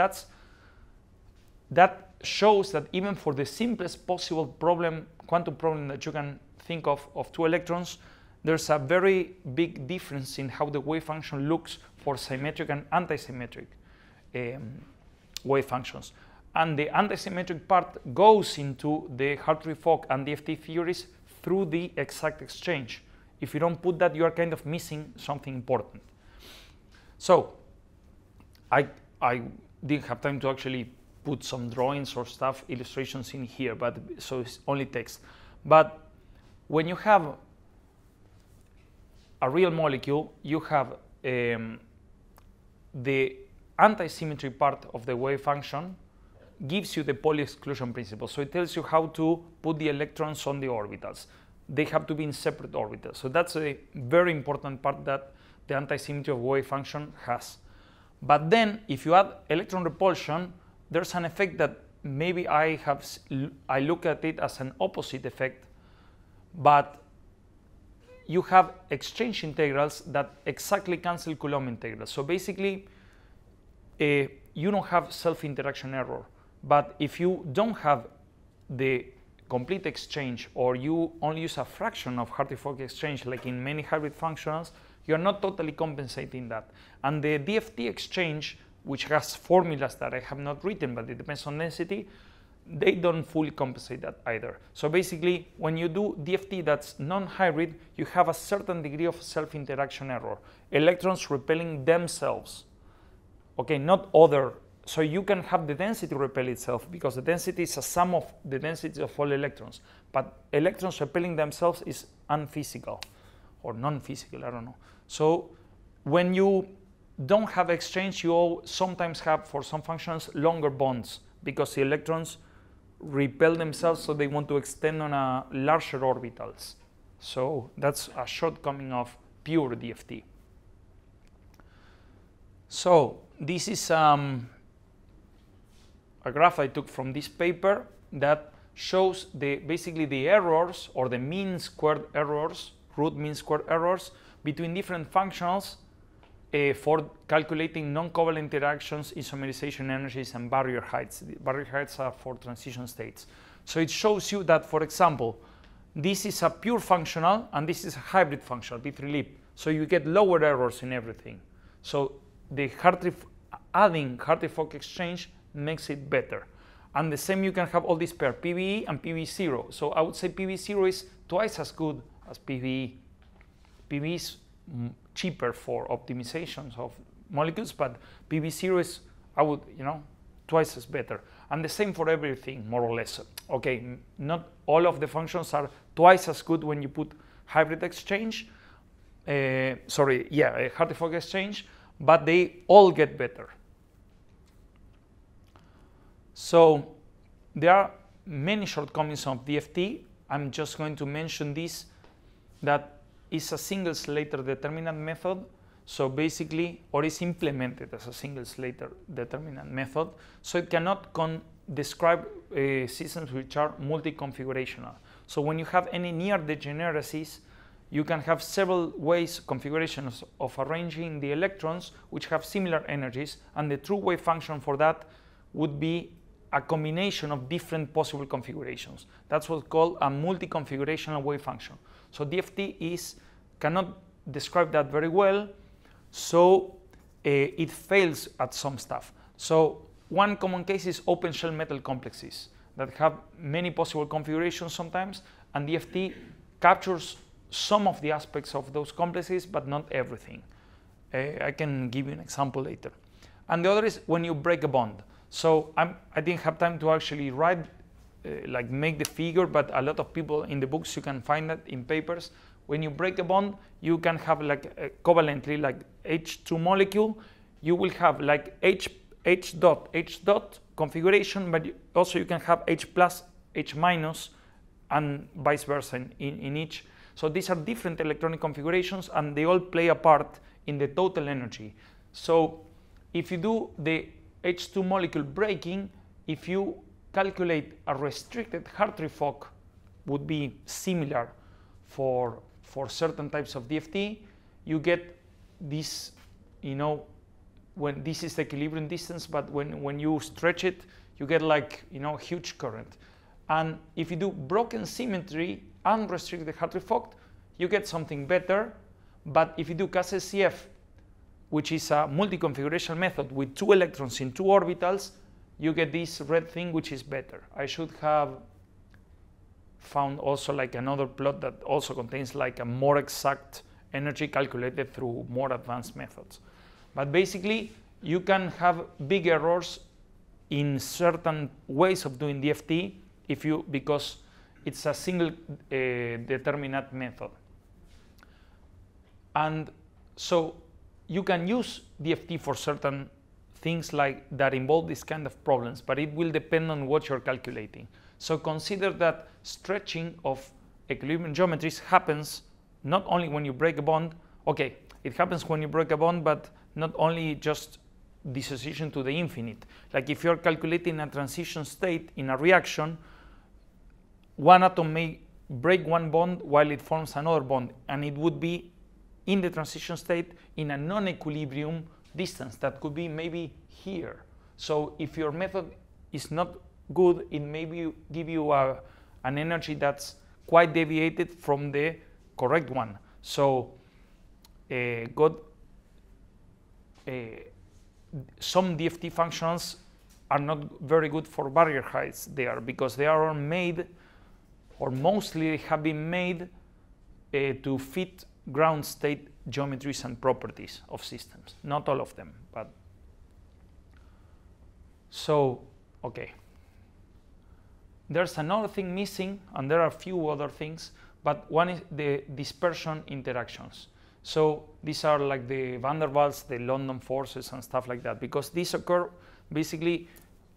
that shows that even for the simplest possible problem, quantum problem that you can think of 2 electrons, there's a very big difference in how the wave function looks for symmetric and anti-symmetric wave functions. And the anti-symmetric part goes into the Hartree-Fock and DFT theories through the exact exchange. If you don't put that, you are kind of missing something important. So I didn't have time to actually put some drawings or stuff, illustrations in here, but so it's only text. But when you have a real molecule, you have the anti-symmetry part of the wave function gives you the Pauli exclusion principle. So it tells you how to put the electrons on the orbitals. They have to be in separate orbitals. So that's a very important part that the anti-symmetry of wave function has. But then if you add electron repulsion, there's an effect that maybe I look at it as an opposite effect, but you have exchange integrals that exactly cancel Coulomb integrals. So basically, you don't have self-interaction error. But if you don't have the complete exchange, or you only use a fraction of Hartree-Fock exchange, like in many hybrid functionals, you're not totally compensating that. And the DFT exchange, which has formulas that I have not written, but it depends on density, they don't fully compensate that either. So basically, when you do DFT that's non-hybrid, you have a certain degree of self-interaction error. Electrons repelling themselves. Okay, not other. So you can have the density repel itself, because the density is a sum of the densities of all electrons. But electrons repelling themselves is unphysical, or non-physical, I don't know. So when you don't have exchange, you sometimes have, for some functions, longer bonds, because the electrons repel themselves, so they want to extend on a larger orbitals. So that's a shortcoming of pure DFT. So this is a graph I took from this paper that shows basically the errors, or the mean squared errors, root mean squared errors between different functionals for calculating non-covalent interactions, isomerization energies, and barrier heights. The barrier heights are for transition states. So it shows you that, for example, this is a pure functional and this is a hybrid functional, B3-LIP. So you get lower errors in everything. So the adding Hartree-Fock exchange makes it better. And the same, you can have all these pair, PVE and PV0. So I would say PV0 is twice as good as PVE. PVE is cheaper for optimizations of molecules, but PV0 is, twice as better. And the same for everything, more or less. Okay, not all of the functions are twice as good when you put hybrid exchange, Hartree-Fock exchange, but they all get better. So there are many shortcomings of DFT. I'm just going to mention this, that is a single Slater determinant method. So basically, or is implemented as a single Slater determinant method. So it cannot describe systems which are multi-configurational. So when you have any near degeneracies, you can have several ways, configurations of arranging the electrons which have similar energies, and the true wave function for that would be a combination of different possible configurations. That's what's called a multi-configurational wave function. So DFT cannot describe that very well, so it fails at some stuff. So one common case is open shell metal complexes that have many possible configurations sometimes, and DFT captures some of the aspects of those complexes, but not everything. I can give you an example later. And the other is when you break a bond. So I didn't have time to actually write, make the figure, but a lot of people in the books, you can find that in papers. When you break a bond, you can have covalently, like H2 molecule, you will have like H dot configuration, but also you can have H plus, H minus, and vice versa in each. So these are different electronic configurations, and they all play a part in the total energy. So if you do the H2 molecule breaking, if you calculate a restricted Hartree-Fock, would be similar for certain types of DFT, you get this, when this is the equilibrium distance, but when you stretch it, you get huge current. And if you do broken symmetry, unrestricted Hartree-Fock, you get something better. But if you do CAS-SCF, which is a multi-configuration method with 2 electrons in 2 orbitals, you get this red thing, which is better. I should have found also another plot that also contains a more exact energy calculated through more advanced methods. But basically, you can have big errors in certain ways of doing DFT because it's a single determinant method. And so you can use DFT for certain things like that involve this kind of problems, but it will depend on what you're calculating. So consider that stretching of equilibrium geometries happens not only when you break a bond. Okay, it happens when you break a bond, but not only just dissociation to the infinite. Like if you're calculating a transition state in a reaction, one atom may break one bond while it forms another bond, and it would be in the transition state in a non-equilibrium distance that could be maybe here. So if your method is not good, it may give you an energy that's quite deviated from the correct one. So some DFT functions are not very good for barrier heights there, because they are made, or mostly have been made to fit ground state geometries and properties of systems. Not all of them, but so, okay. There's another thing missing, and there are a few other things, but one is the dispersion interactions. So these are like the van der Waals, the London forces and stuff like that, because these occur basically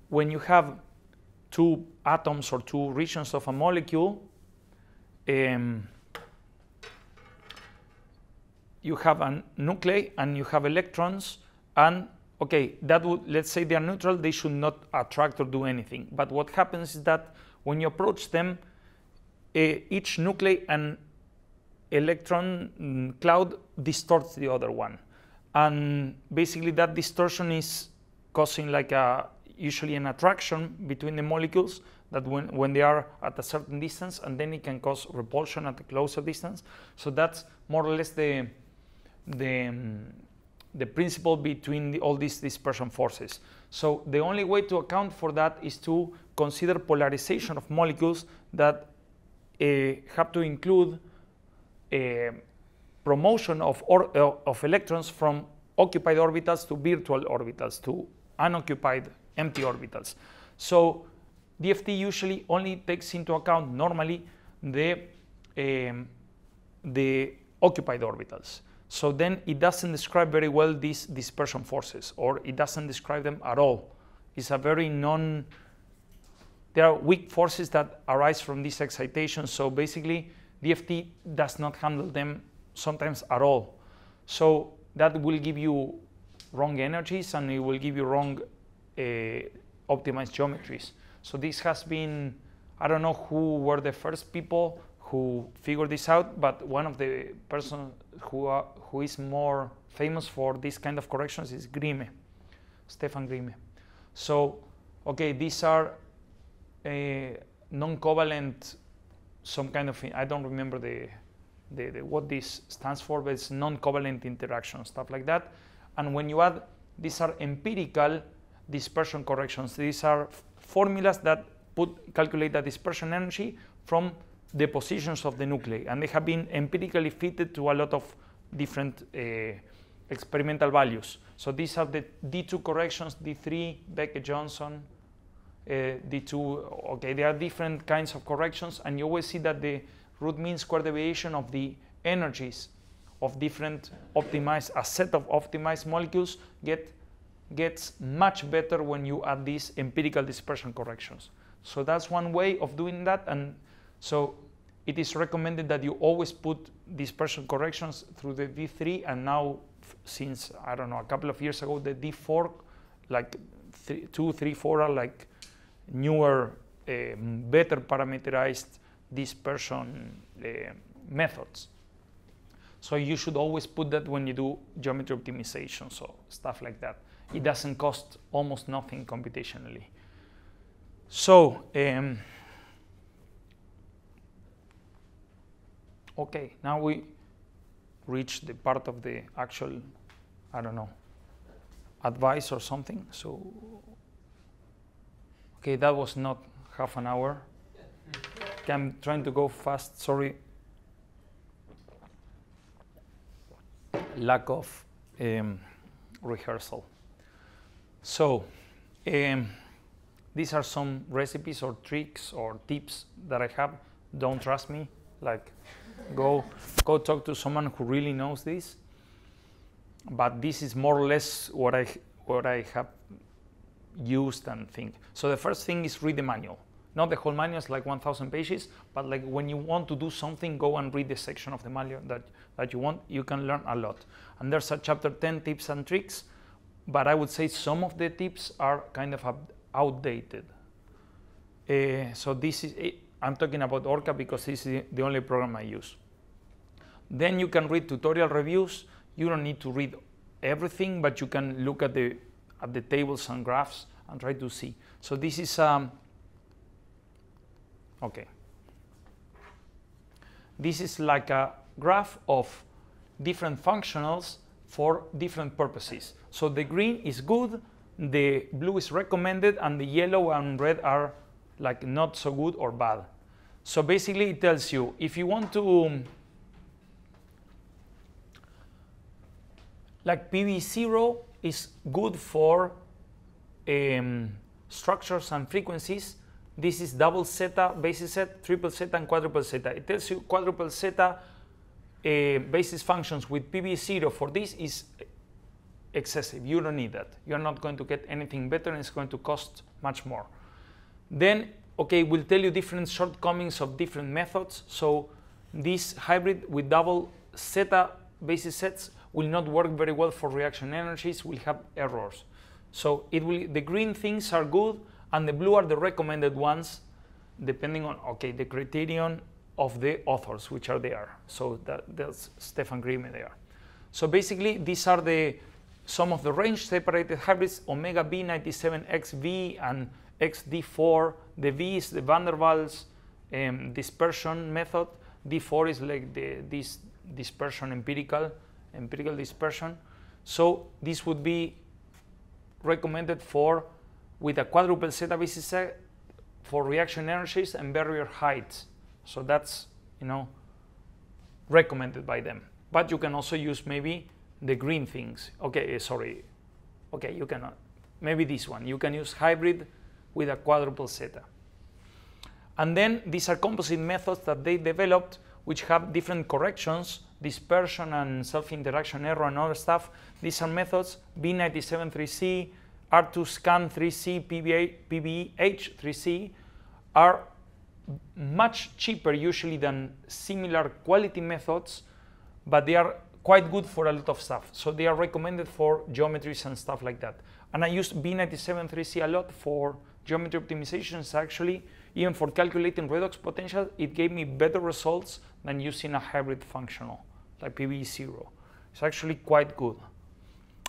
when you have two atoms or two regions of a molecule. You have a nuclei and you have electrons, and okay, that would, let's say they are neutral, they should not attract or do anything. But what happens is that when you approach them, each nuclei and electron cloud distorts the other one, and basically that distortion is causing like usually an attraction between the molecules that when they are at a certain distance, and then it can cause repulsion at a closer distance. So that's more or less the principle between all these dispersion forces. So the only way to account for that is to consider polarization of molecules that have to include promotion of electrons from occupied orbitals to virtual orbitals, to unoccupied empty orbitals. So DFT usually only takes into account normally the occupied orbitals. So then it doesn't describe very well these dispersion forces, or it doesn't describe them at all. It's a very there are weak forces that arise from this excitation. So basically DFT does not handle them sometimes at all. So that will give you wrong energies, and it will give you wrong optimized geometries. So this has been, I don't know who were the first people who figured this out, but one of the persons who is more famous for this kind of corrections is Grimme, Stefan Grimme. So, okay, these are non-covalent, some kind of, I don't remember what this stands for, but it's non-covalent interaction, stuff like that. And when you add, these are empirical dispersion corrections. These are formulas that calculate the dispersion energy from the positions of the nuclei, and they have been empirically fitted to a lot of different experimental values. So these are the D2 corrections, D3, Becker-Johnson, D2, okay, there are different kinds of corrections, and you always see that the root mean square deviation of the energies of different optimized, a set of optimized molecules gets much better when you add these empirical dispersion corrections. So that's one way of doing that, and so it is recommended that you always put dispersion corrections through the D3, and now since, I don't know, a couple of years ago, the D4, like 2, 3, 4 are like newer, better parameterized dispersion methods. So you should always put that when you do geometry optimization, so stuff like that. It doesn't cost almost nothing computationally. So, okay, now we reach the part of the actual, I don't know, advice or something. So, okay, that was not half an hour. Okay, I'm trying to go fast, sorry. Lack of rehearsal. So, these are some recipes or tricks or tips that I have. Don't trust me. Like, go talk to someone who really knows this. but this is more or less what I have used and think. So the first thing is read the manual. Not the whole manual, it's like 1,000 pages, but like when you want to do something, go and read the section of the manual that you want. You can learn a lot. And there's a chapter 10, tips and tricks, but I would say some of the tips are kind of outdated. So this is, I'm talking about ORCA because this is the only program I use. Then you can read tutorial reviews. You don't need to read everything, but you can look at the tables and graphs and try to see. So this is okay. This is like a graph of different functionals for different purposes. So the green is good, the blue is recommended, and the yellow and red are like not so good or bad. So basically it tells you if you want to, like PV0 is good for structures and frequencies. This is double zeta, basis set, triple zeta, and quadruple zeta. It tells you quadruple zeta basis functions with PV0 for this is excessive. You don't need that. You're not going to get anything better, and it's going to cost much more. Then, okay, we'll tell you different shortcomings of different methods. So this hybrid with double zeta basis sets will not work very well for reaction energies, will have errors. So the green things are good, and the blue are the recommended ones, depending on, okay, the criterion of the authors, which are there. So there's Stefan Grimme there. So basically, these are some of the range-separated hybrids, omega B97XV and XD4. The V is the van der Waals dispersion method. D4 is like this dispersion empirical dispersion. So this would be recommended with a quadruple zeta basis set for reaction energies and barrier heights. So that's, recommended by them. But you can also use maybe the green things. Okay, sorry. Okay, you cannot. Maybe this one. You can use hybrid with a quadruple zeta. And then these are composite methods that they developed, which have different corrections, dispersion and self-interaction error and other stuff. These are methods B97-3C, R2 scan 3C, PBH 3C are much cheaper usually than similar quality methods, but they are quite good for a lot of stuff. So they are recommended for geometries and stuff like that. And I used B97-3C a lot for geometry optimizations. Actually, even for calculating redox potential, it gave me better results than using a hybrid functional like PV0. It's actually quite good.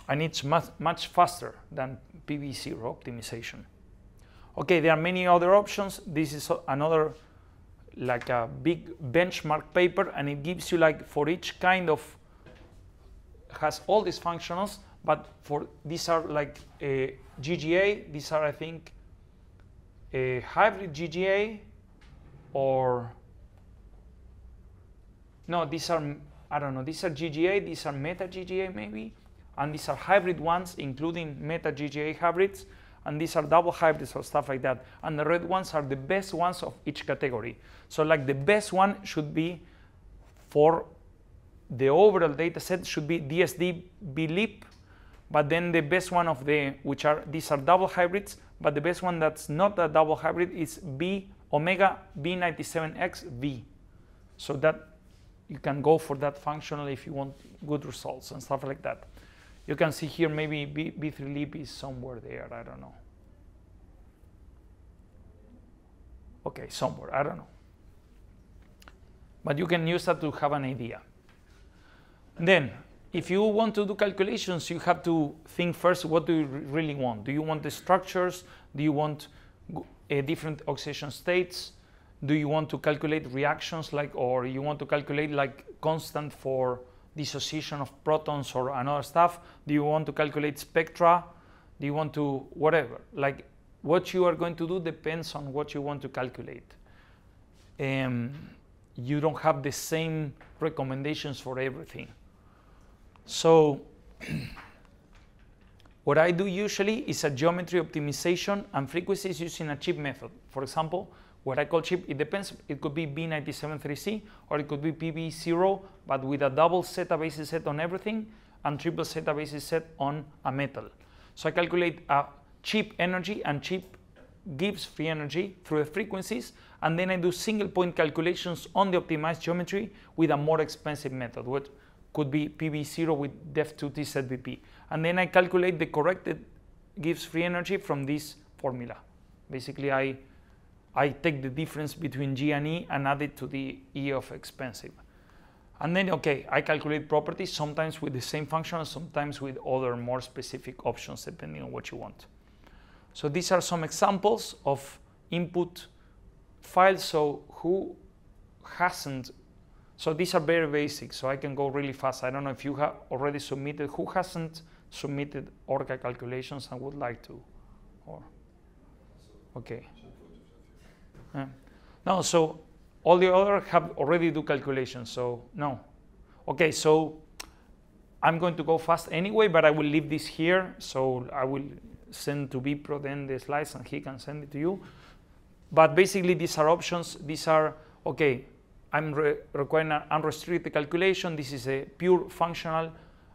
And it's much faster than PV0 optimization. Okay, there are many other options. This is another like a big benchmark paper, and it gives you like for each kind of, has all these functionals, but for these are like a GGA, these are I think a hybrid GGA, or no, these are, I don't know, these are GGA, these are meta GGA maybe, and these are hybrid ones, including meta GGA hybrids, and these are double hybrids or stuff like that. And the red ones are the best ones of each category. So like the best one should be for the overall data set should be DSD BLIP, but then the best one of these are double hybrids, but the best one that's not a double hybrid is omega B97XV. So that you can go for that functional if you want good results and stuff like that. You can see here maybe B3LIP is somewhere there, I don't know. Okay, somewhere, I don't know. But you can use that to have an idea. Then, if you want to do calculations, you have to think first, what do you really want? Do you want the structures? Do you want different oxidation states? Do you want to calculate reactions, or you want to calculate like constant for dissociation of protons or another stuff? Do you want to calculate spectra? Do you want to whatever? Like what you are going to do depends on what you want to calculate. You don't have the same recommendations for everything. So what I do usually is a geometry optimization and frequencies using a chip method. For example, what I call chip, it depends. It could be B97-3C or it could be PV0, but with a double zeta basis set on everything and triple zeta basis set on a metal. So I calculate a cheap energy, and cheap gives free energy through the frequencies, and then I do single point calculations on the optimized geometry with a more expensive method, what could be PV0 with DFT ZVP. And then I calculate the corrected gives free energy from this formula. Basically, I take the difference between G and E and add it to the E of expensive. And then, okay, I calculate properties, sometimes with the same function, sometimes with other more specific options, depending on what you want. So these are some examples of input files. So who hasn't, so these are very basic, so I can go really fast. I don't know if you have already submitted, who hasn't submitted ORCA calculations and would like to, or, okay. No, so all the other have already do calculations, so no. Okay, so I'm going to go fast anyway, but I will leave this here, so I will send to Bipro then the slides and he can send it to you. But basically these are options. These are, okay, I'm requiring an unrestricted calculation. This is a pure functional,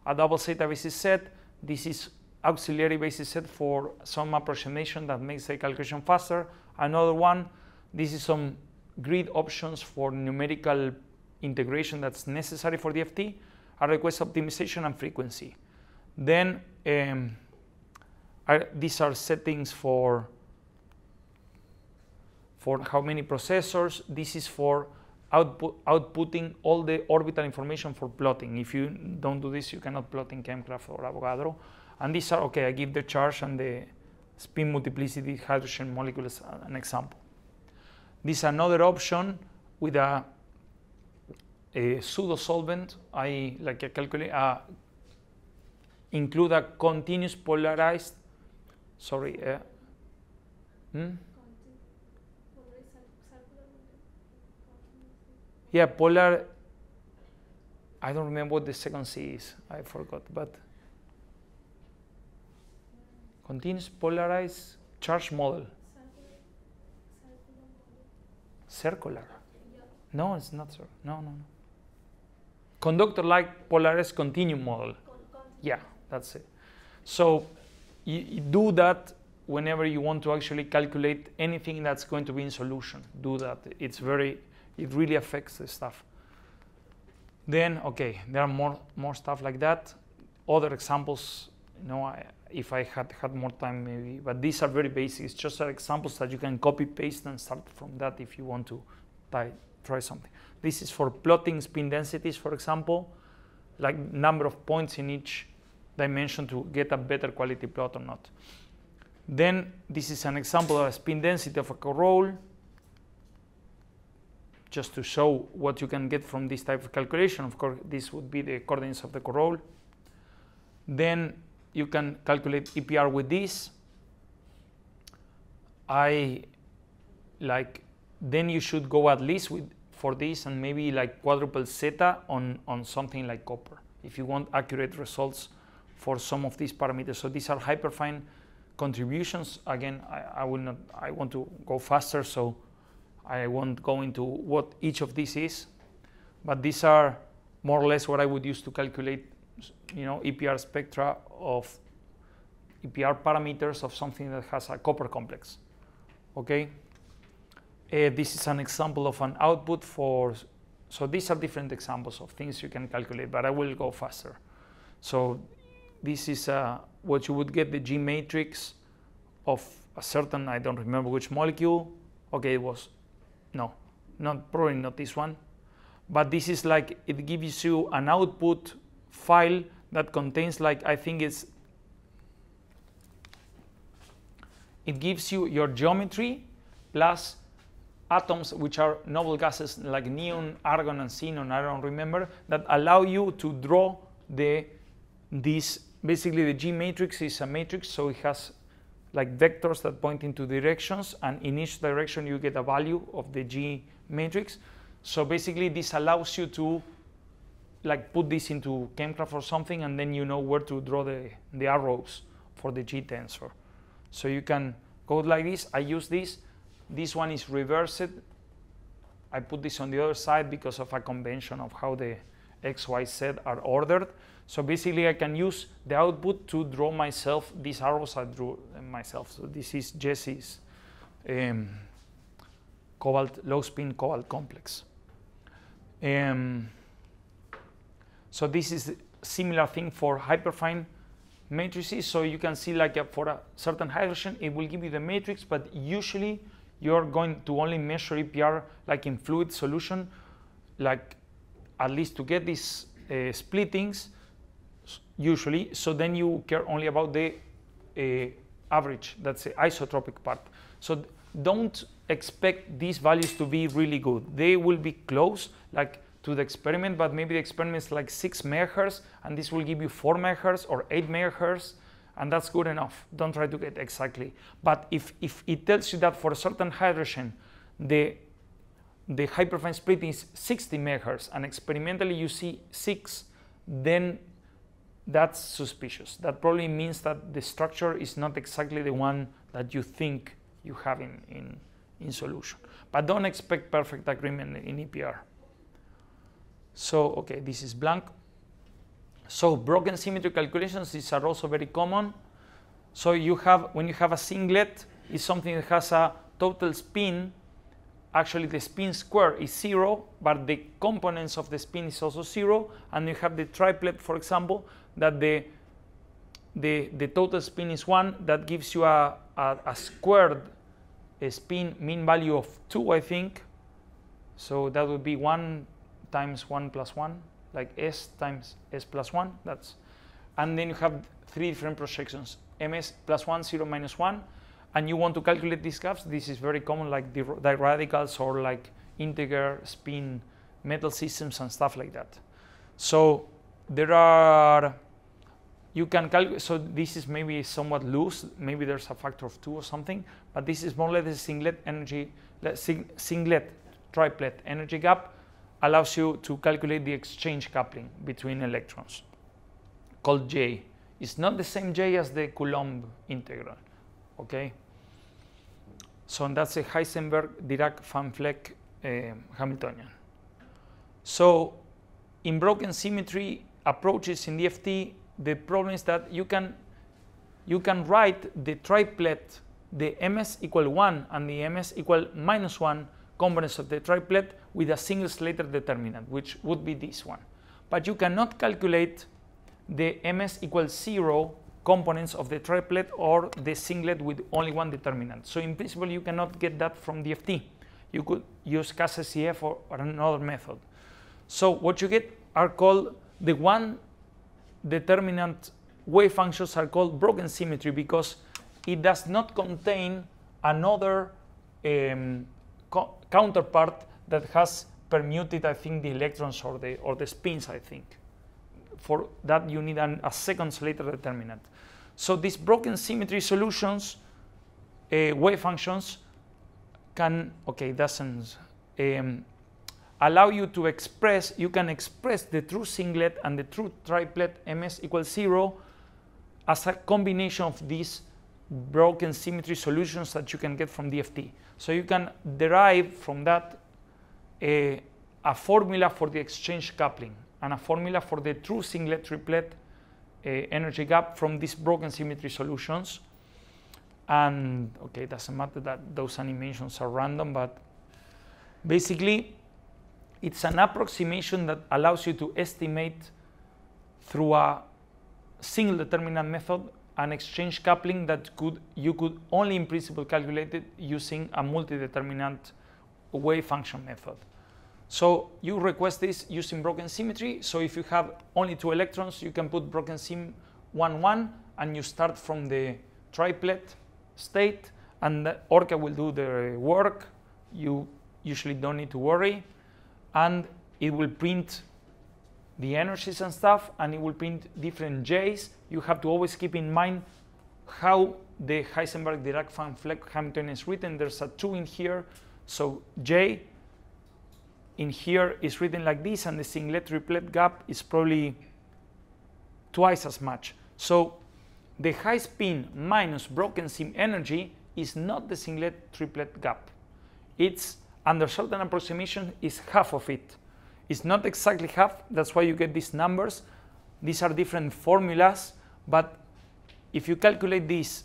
a double zeta basis set. This is auxiliary basis set for some approximation that makes the calculation faster. Another one, this is some grid options for numerical integration that's necessary for DFT, a request optimization and frequency. Then these are settings for how many processors. This is for outputting all the orbital information for plotting. If you don't do this, you cannot plot in Chemcraft or Avogadro. And these are, okay, I give the charge and the spin multiplicity hydrogen molecule as an example. This is another option with a pseudo solvent. I like a calculate include a continuous polarized. Sorry. Yeah, polar. I don't remember what the second C is. I forgot, but continuous polarized charge model. Circular. No, it's not circular. No. Conductor-like polarized continuum model. Yeah, that's it. So you do that whenever you want to actually calculate anything that's going to be in solution. Do that. It really affects the stuff. Then, okay, there are more stuff like that. Other examples, if I had more time maybe, but these are very basic. It's just examples that you can copy paste and start from that if you want to try something. This is for plotting spin densities, for example, like number of points in each dimension to get a better quality plot or not. Then this is an example of a spin density of a corolle, just to show what you can get from this type of calculation. Of course, this would be the coordinates of the corolle. Then you can calculate EPR with this. Then you should go at least for this and maybe like quadruple zeta on something like copper if you want accurate results for some of these parameters. So these are hyperfine contributions. Again, I want to go faster, so I won't go into what each of these is, but these are more or less what I would use to calculate EPR spectra of EPR parameters of something that has a copper complex. Okay, this is an example of an output for. So these are different examples of things you can calculate, but I will go faster. So this is what you would get, the G matrix of a certain, I don't remember which molecule. Okay, it was probably not this one, but this is like it gives you an output file that contains it gives you your geometry plus atoms which are noble gases like neon, argon, and xenon, I don't remember, that allow you to draw basically the G matrix is a matrix, so it has like vectors that point into directions, and in each direction you get a value of the G matrix. So basically this allows you to put this into Chemcraft or something, and then you know where to draw the arrows for the G tensor. So you can code like this. I use this. This one is reversed. I put this on the other side because of a convention of how the X, Y, Z are ordered. So basically I can use the output to draw myself these arrows I drew myself. So this is Jesse's low spin cobalt complex. So this is a similar thing for hyperfine matrices. So you can see like for a certain hydrogen, it will give you the matrix, but usually you're going to only measure EPR like in fluid solution, like at least to get these splittings usually. So then you care only about the average, that's the isotropic part. So don't expect these values to be really good. They will be close like to the experiment, but maybe the experiment is like 6 megahertz and this will give you 4 megahertz or 8 megahertz, and that's good enough. Don't try to get exactly. But if it tells you that for a certain hydrogen the hyperfine splitting is 60 megahertz and experimentally you see 6, then that's suspicious. That probably means that the structure is not exactly the one that you think you have in solution. But don't expect perfect agreement in EPR. So, okay, this is blank. So broken symmetry calculations, these are also very common. So you have, when you have a singlet, it's something that has a total spin. Actually, the spin square is 0, but the components of the spin is also 0. And you have the triplet, for example, that the total spin is 1. That gives you a squared spin mean value of 2, I think. So that would be 1 times 1 plus 1, like S times S plus 1. And then you have 3 different projections, ms plus 1, 0, minus 1. And you want to calculate these gaps. This is very common, like the radicals or like integer spin metal systems and stuff like that. So there are, you can calculate, so this is maybe somewhat loose, maybe there's a factor of 2 or something, but this is more or less the singlet triplet energy gap. Allows you to calculate the exchange coupling between electrons, called J. It's not the same J as the Coulomb integral, okay? So that's a Heisenberg-Dirac-Van Vleck Hamiltonian. So in broken symmetry approaches in DFT, the problem is that you can write the triplet, the ms equal 1 and the ms equal minus 1 components of the triplet with a single Slater determinant, which would be this one. But you cannot calculate the ms equals 0 components of the triplet or the singlet with only one determinant. So in principle, you cannot get that from DFT. You could use CAS-SCF or another method. So what you get are called the one determinant wave functions are called broken symmetry because it does not contain another counterpart that has permuted, I think, the electrons or the spins, I think. For that, you need a second Slater determinant. So these broken symmetry solutions, wave functions, can, allow you to express, you can express the true singlet and the true triplet ms equals 0 as a combination of these broken symmetry solutions that you can get from DFT. So you can derive from that a formula for the exchange coupling and a formula for the true singlet triplet energy gap from these broken symmetry solutions. And okay, it doesn't matter that those animations are random, but basically it's an approximation that allows you to estimate through a single determinant method an exchange coupling that you could only in principle calculate it using a multi-determinant wave function method. So you request this using broken symmetry. So if you have only 2 electrons, you can put broken sim 1, 1, and you start from the triplet state, and the ORCA will do the work. You usually don't need to worry, and it will print the energies and stuff, and it will print different J's. You have to always keep in mind how the Heisenberg-Dirac-Van Vleck Hamiltonian is written. There's a 2 in here, so J in here is written like this, and the singlet triplet gap is probably twice as much. So the high spin minus broken sim energy is not the singlet triplet gap. It's, under certain approximation, is half of it. It's not exactly half, that's why you get these numbers. These are different formulas, but if you calculate this,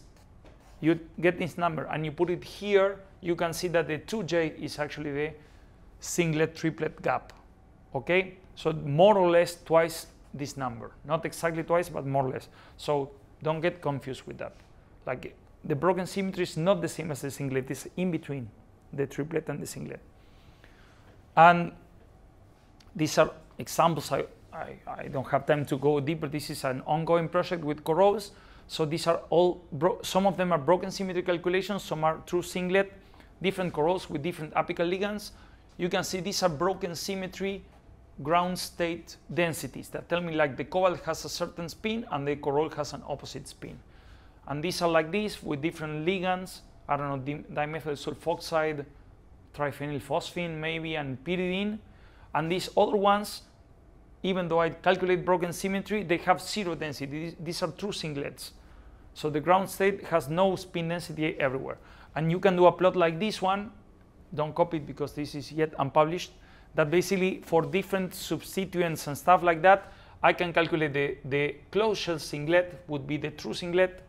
you get this number and you put it here, you can see that the 2J is actually the singlet-triplet gap, okay? So more or less twice this number, not exactly twice, but more or less. So don't get confused with that. Like the broken symmetry is not the same as the singlet, it's in between the triplet and the singlet. And these are examples. I don't have time to go deeper. This is an ongoing project with corals. So these are all, some of them are broken symmetry calculations, some are true singlet, different corals with different apical ligands. You can see these are broken symmetry ground state densities that tell me like the cobalt has a certain spin and the coral has an opposite spin. And these are like this with different ligands, I don't know, dimethyl sulfoxide, triphenylphosphine maybe, and pyridine. And these other ones, even though I calculate broken symmetry, they have zero density. These are true singlets. So the ground state has no spin density everywhere. And you can do a plot like this one. Don't copy it because this is yet unpublished. That basically for different substituents and stuff like that, I can calculate the closed shell singlet would be the true singlet,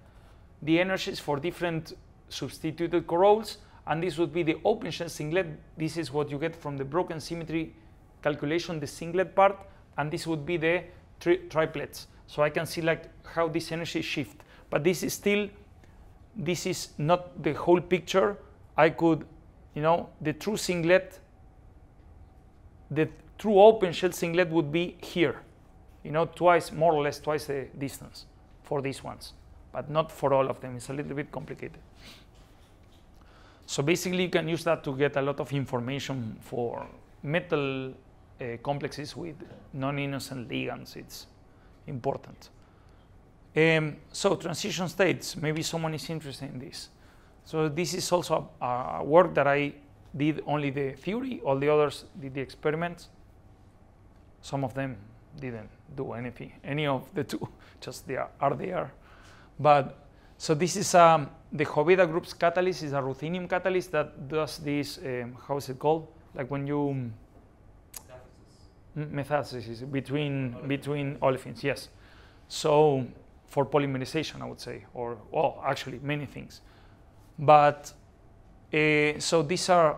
the energies for different substituted corals, and this would be the open shell singlet. This is what you get from the broken symmetry calculation, the singlet part, and this would be the triplets. So I can see like how this energy shift. But this is still, this is not the whole picture. I could, you know, the true singlet, the true open shell singlet would be here, you know, twice, more or less twice the distance for these ones, but not for all of them. It's a little bit complicated. So basically you can use that to get a lot of information for metal complexes with non-innocent ligands. It's important. So transition states, maybe someone is interested in this. So this is also a work that I did only the theory, all the others did the experiments. Some of them didn't do anything, any of the two, just they are there. But so this is the Joveda group's catalyst is a ruthenium catalyst that does this, how is it called? Like when you metathesis between olefins, yes. So for polymerization, I would say, or well, actually many things. But so these are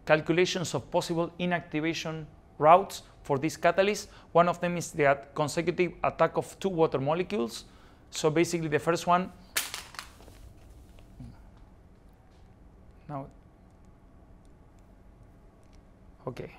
calculations of possible inactivation routes for this catalyst. One of them is the consecutive attack of two water molecules. So basically the first one, now, okay.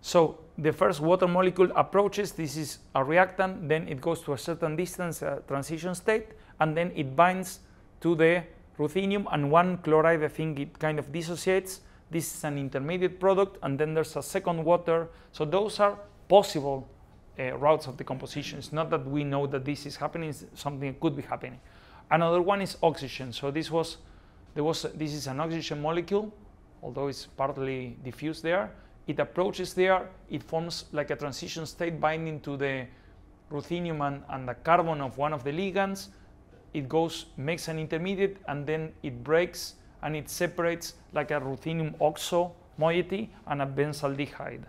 So the first water molecule approaches, this is a reactant, then it goes to a certain distance, transition state, and then it binds to the ruthenium, and one chloride, I think it kind of dissociates. This is an intermediate product, and then there's a second water. So those are possible routes of decomposition. It's not that we know that this is happening, it's something that could be happening. Another one is oxygen. So this is an oxygen molecule, although it's partly diffused there. It approaches there, it forms like a transition state binding to the ruthenium and the carbon of one of the ligands. It goes, makes an intermediate, and then it breaks and it separates like a ruthenium oxo moiety and a benzaldehyde.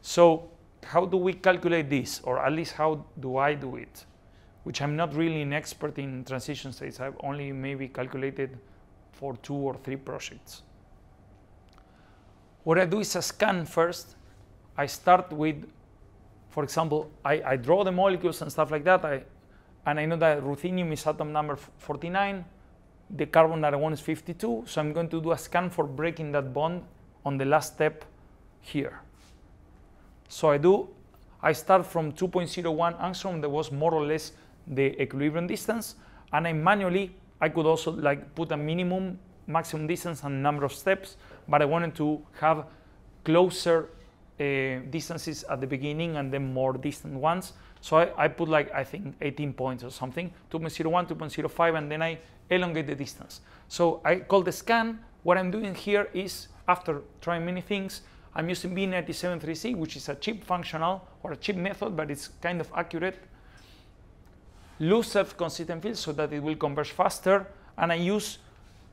So how do we calculate this, or at least how do I do it? Which I'm not really an expert in transition states. I've only maybe calculated for 2 or 3 projects. What I do is a scan first. I start with, for example, I draw the molecules and stuff like that. And I know that ruthenium is atom number 49. The carbon that I want is 52. So I'm going to do a scan for breaking that bond on the last step here. So I start from 2.01 angstrom. That was more or less the equilibrium distance. And I could also like put a minimum, maximum distance and number of steps, but I wanted to have closer distances at the beginning and then more distant ones. So I put like, I think 18 points or something, 2.01, 2.05, and then I elongate the distance. So I call the scan. What I'm doing here is, after trying many things, I'm using B973C, which is a cheap functional or a cheap method, but it's kind of accurate. Loose self-consistent fields so that it will converge faster, and I use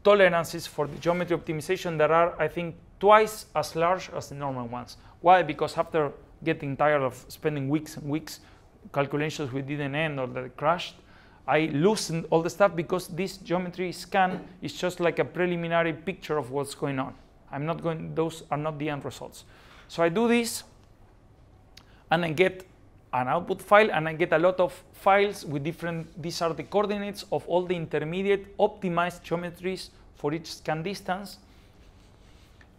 tolerances for the geometry optimization that are, I think, twice as large as the normal ones. Why? Because after getting tired of spending weeks and weeks calculations we didn't end or that crashed, I loosened all the stuff because this geometry scan is just like a preliminary picture of what's going on. Those are not the end results. So I do this and I get an output file, and I get a lot of files with these are the coordinates of all the intermediate optimized geometries for each scan distance.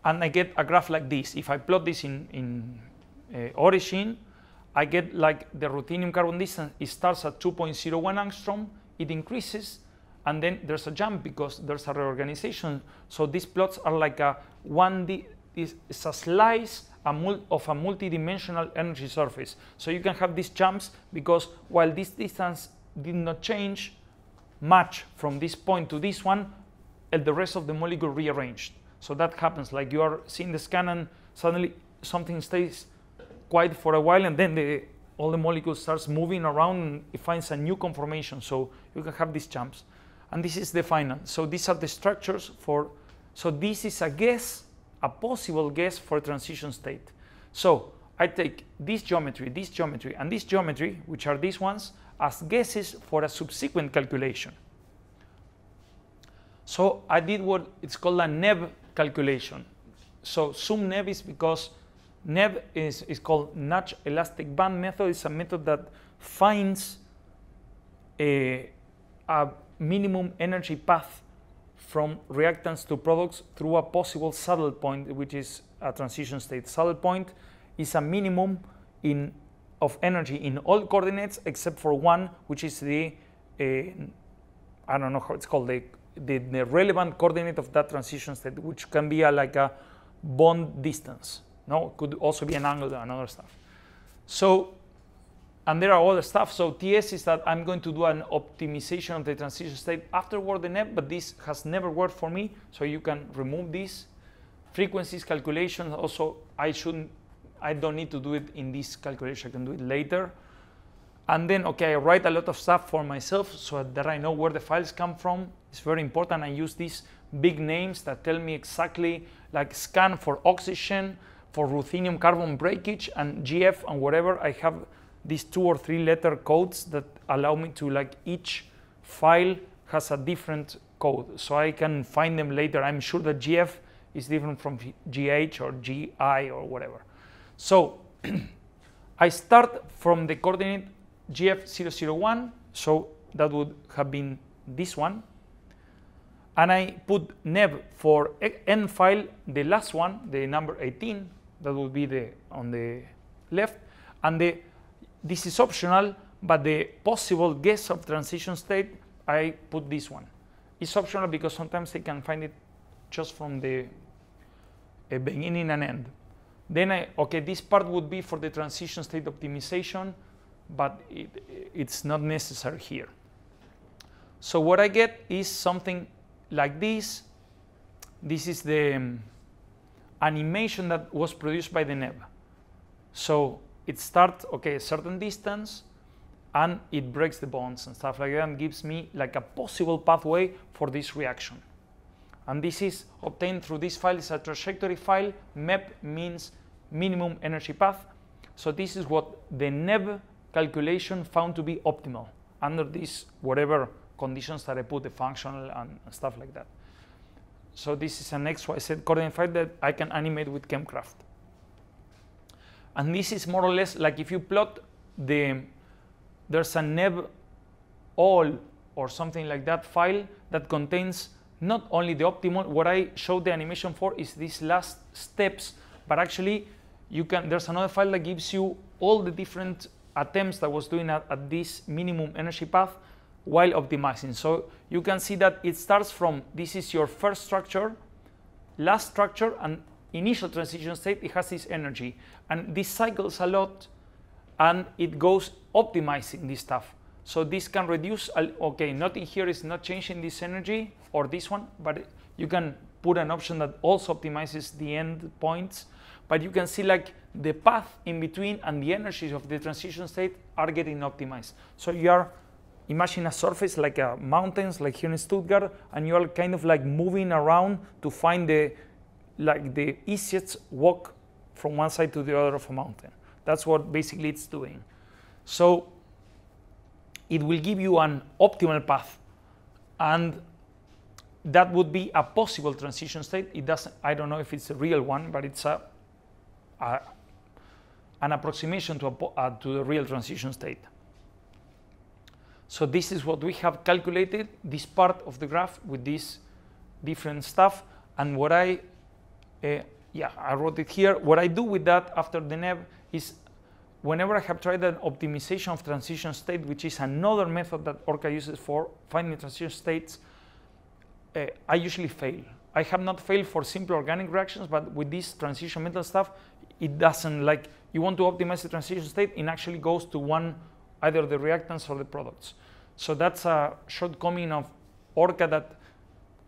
And I get a graph like this. If I plot this in origin, I get like the ruthenium carbon distance. It starts at 2.01 angstrom, it increases, and then there's a jump because there's a reorganization. So these plots are like a 1D, it's a slice of a multi-dimensional energy surface. So you can have these jumps because while this distance did not change much from this point to this one, the rest of the molecule rearranged. So that happens, like you are seeing the scan and suddenly something stays quiet for a while and then all the molecules starts moving around and it finds a new conformation. So you can have these jumps. And this is the final. So these are the structures for, so this is a guess, a possible guess for a transition state. So I take this geometry, and this geometry, which are these ones, as guesses for a subsequent calculation. So I did what it's called a NEB calculation. So SUM-NEB is because NEB is called Nudge Elastic Band method. It's a method that finds a minimum energy path from reactants to products through a possible saddle point, which is a transition state. Saddle point is a minimum of energy in all coordinates except for one, which is the, I don't know how it's called, the relevant coordinate of that transition state, which can be like a bond distance. No, could also be an angle and other stuff. So, and there are other stuff. So TS is that I'm going to do an optimization of the transition state afterward the NEB, but this has never worked for me. So you can remove these frequencies calculations. Also, I don't need to do it in this calculation. I can do it later. And then, okay, I write a lot of stuff for myself so that I know where the files come from. It's very important. I use these big names that tell me exactly, like scan for oxygen, for ruthenium carbon breakage, and GF and whatever. I have these 2 or 3 letter codes that allow me to, like, each file has a different code. So I can find them later. I'm sure that GF is different from GH or GI or whatever. So I start from the coordinate GF001, so that would have been this one. And I put NEB for end file, the last one, the number 18, that would be on the left. And this is optional, but the possible guess of transition state, I put this one. It's optional because sometimes they can find it just from the beginning and end. Then okay, this part would be for the transition state optimization, but it's not necessary here. So what I get is something like this. This is the animation that was produced by the NEB. So it starts, okay, a certain distance, and it breaks the bonds and stuff like that, and gives me like a possible pathway for this reaction. And this is obtained through this file. It's a trajectory file. MEP means minimum energy path. So this is what the NEB calculation found to be optimal under these whatever conditions that I put, the functional and stuff like that. So this is an XYZ coordinate file that I can animate with ChemCraft. And this is more or less like if you plot there's a NEB all or something like that file that contains not only the optimal. What I showed the animation for is these last steps, but actually there's another file that gives you all the different attempts that was doing at this minimum energy path while optimizing. So you can see that it starts from, this is your first structure, last structure, and initial transition state. It has this energy, and this cycles a lot, and it goes optimizing this stuff. So this can reduce, okay, nothing here is not changing this energy or this one, but you can put an option that also optimizes the end points. But you can see like the path in between and the energies of the transition state are getting optimized. So you are, imagine a surface like mountains, like here in Stuttgart, and you are kind of like moving around to find the like the easiest walk from one side to the other of a mountain. That's what basically it's doing. So it will give you an optimal path, and that would be a possible transition state. It doesn't. I don't know if it's a real one, but it's an approximation to the real transition state. So this is what we have calculated, this part of the graph with this different stuff. And what I wrote it here. What I do with that after the NEB is, whenever I have tried an optimization of transition state, which is another method that ORCA uses for finding transition states, I usually fail. I have not failed for simple organic reactions, but with this transition metal stuff, it doesn't, like, you want to optimize the transition state, it actually goes to one, either the reactants or the products. So that's a shortcoming of ORCA, that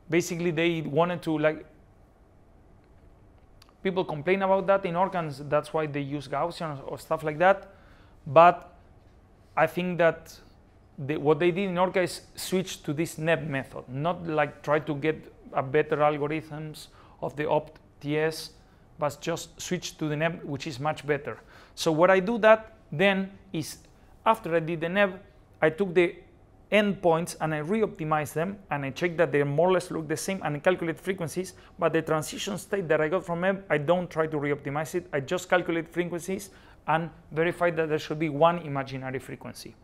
basically they wanted to, like, people complain about that in ORCA, and that's why they use Gaussian or stuff like that. But I think that what they did in ORCA is switch to this NEB method, not like try to get a better algorithms of the opt-TS, but just switch to the NEB, which is much better. So what I do that then is, after I did the NEB, I took the endpoints and I re-optimized them, and I checked that they more or less look the same, and I calculate frequencies. But the transition state that I got from NEB, I don't try to re-optimize it. I just calculate frequencies and verify that there should be one imaginary frequency.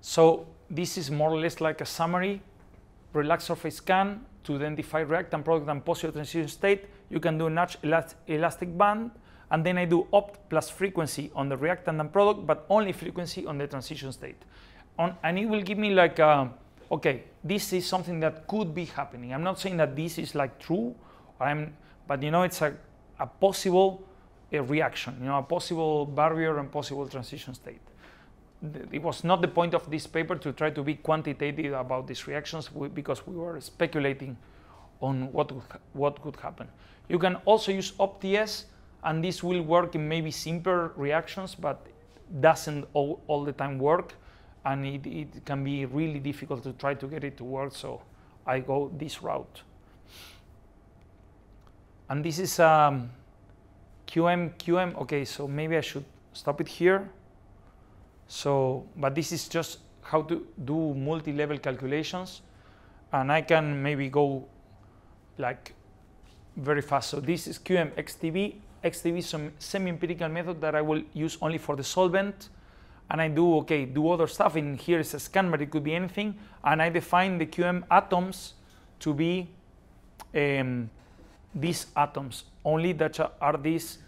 So this is more or less like a summary. Relaxed surface scan to identify reactant, product, and possible transition state. You can do a notch elastic band, and then I do opt plus frequency on the reactant and product, but only frequency on the transition state. And it will give me like, okay, this is something that could be happening. I'm not saying that this is like true, but you know, it's a possible reaction, you know, a possible barrier and possible transition state. It was not the point of this paper to try to be quantitative about these reactions, because we were speculating on what could happen. You can also use opt-TS, and this will work in maybe simpler reactions, but doesn't all the time work, and it can be really difficult to try to get it to work, so I go this route. And this is QM. Okay, so maybe I should stop it here. So, but this is just how to do multi-level calculations, and I can maybe go like very fast. So this is QM XTB. XTB is some semi-empirical method that I will use only for the solvent, and I do other stuff. In here is a scan, but it could be anything, and I define the QM atoms to be these atoms only, that are these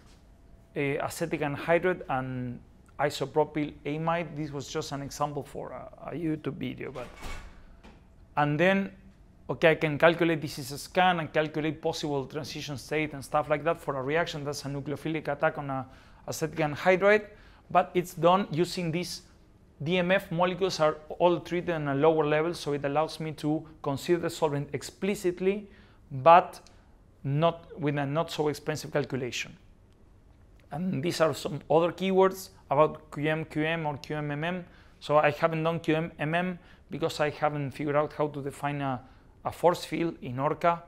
acetic anhydride and isopropyl amide. This was just an example for a YouTube video, and then I can calculate, this is a scan, and calculate possible transition state and stuff like that for a reaction. That's a nucleophilic attack on a acetic anhydride, but it's done using these DMF molecules, are all treated on a lower level, so it allows me to consider the solvent explicitly, but not with a not so expensive calculation. And these are some other keywords about QM or QMMM. So I haven't done QMMM because I haven't figured out how to define a force field in ORCA.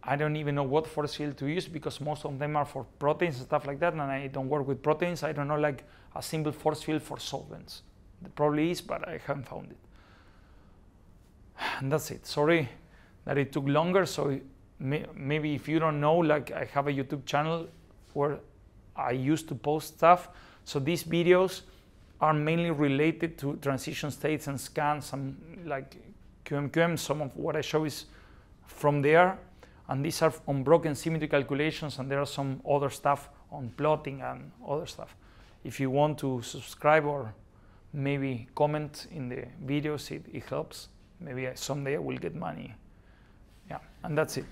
I don't even know what force field to use, because most of them are for proteins and stuff like that, and I don't work with proteins. I don't know like a simple force field for solvents. There probably is, but I haven't found it. And that's it. Sorry that it took longer. So maybe if you don't know, like, I have a YouTube channel where I used to post stuff. So these videos are mainly related to transition states and scans, and like QM. Some of what I show is from there, and these are on broken symmetry calculations, and there are some other stuff on plotting and other stuff. If you want to subscribe or maybe comment in the videos, it helps. Maybe someday I will get money. Yeah, and that's it.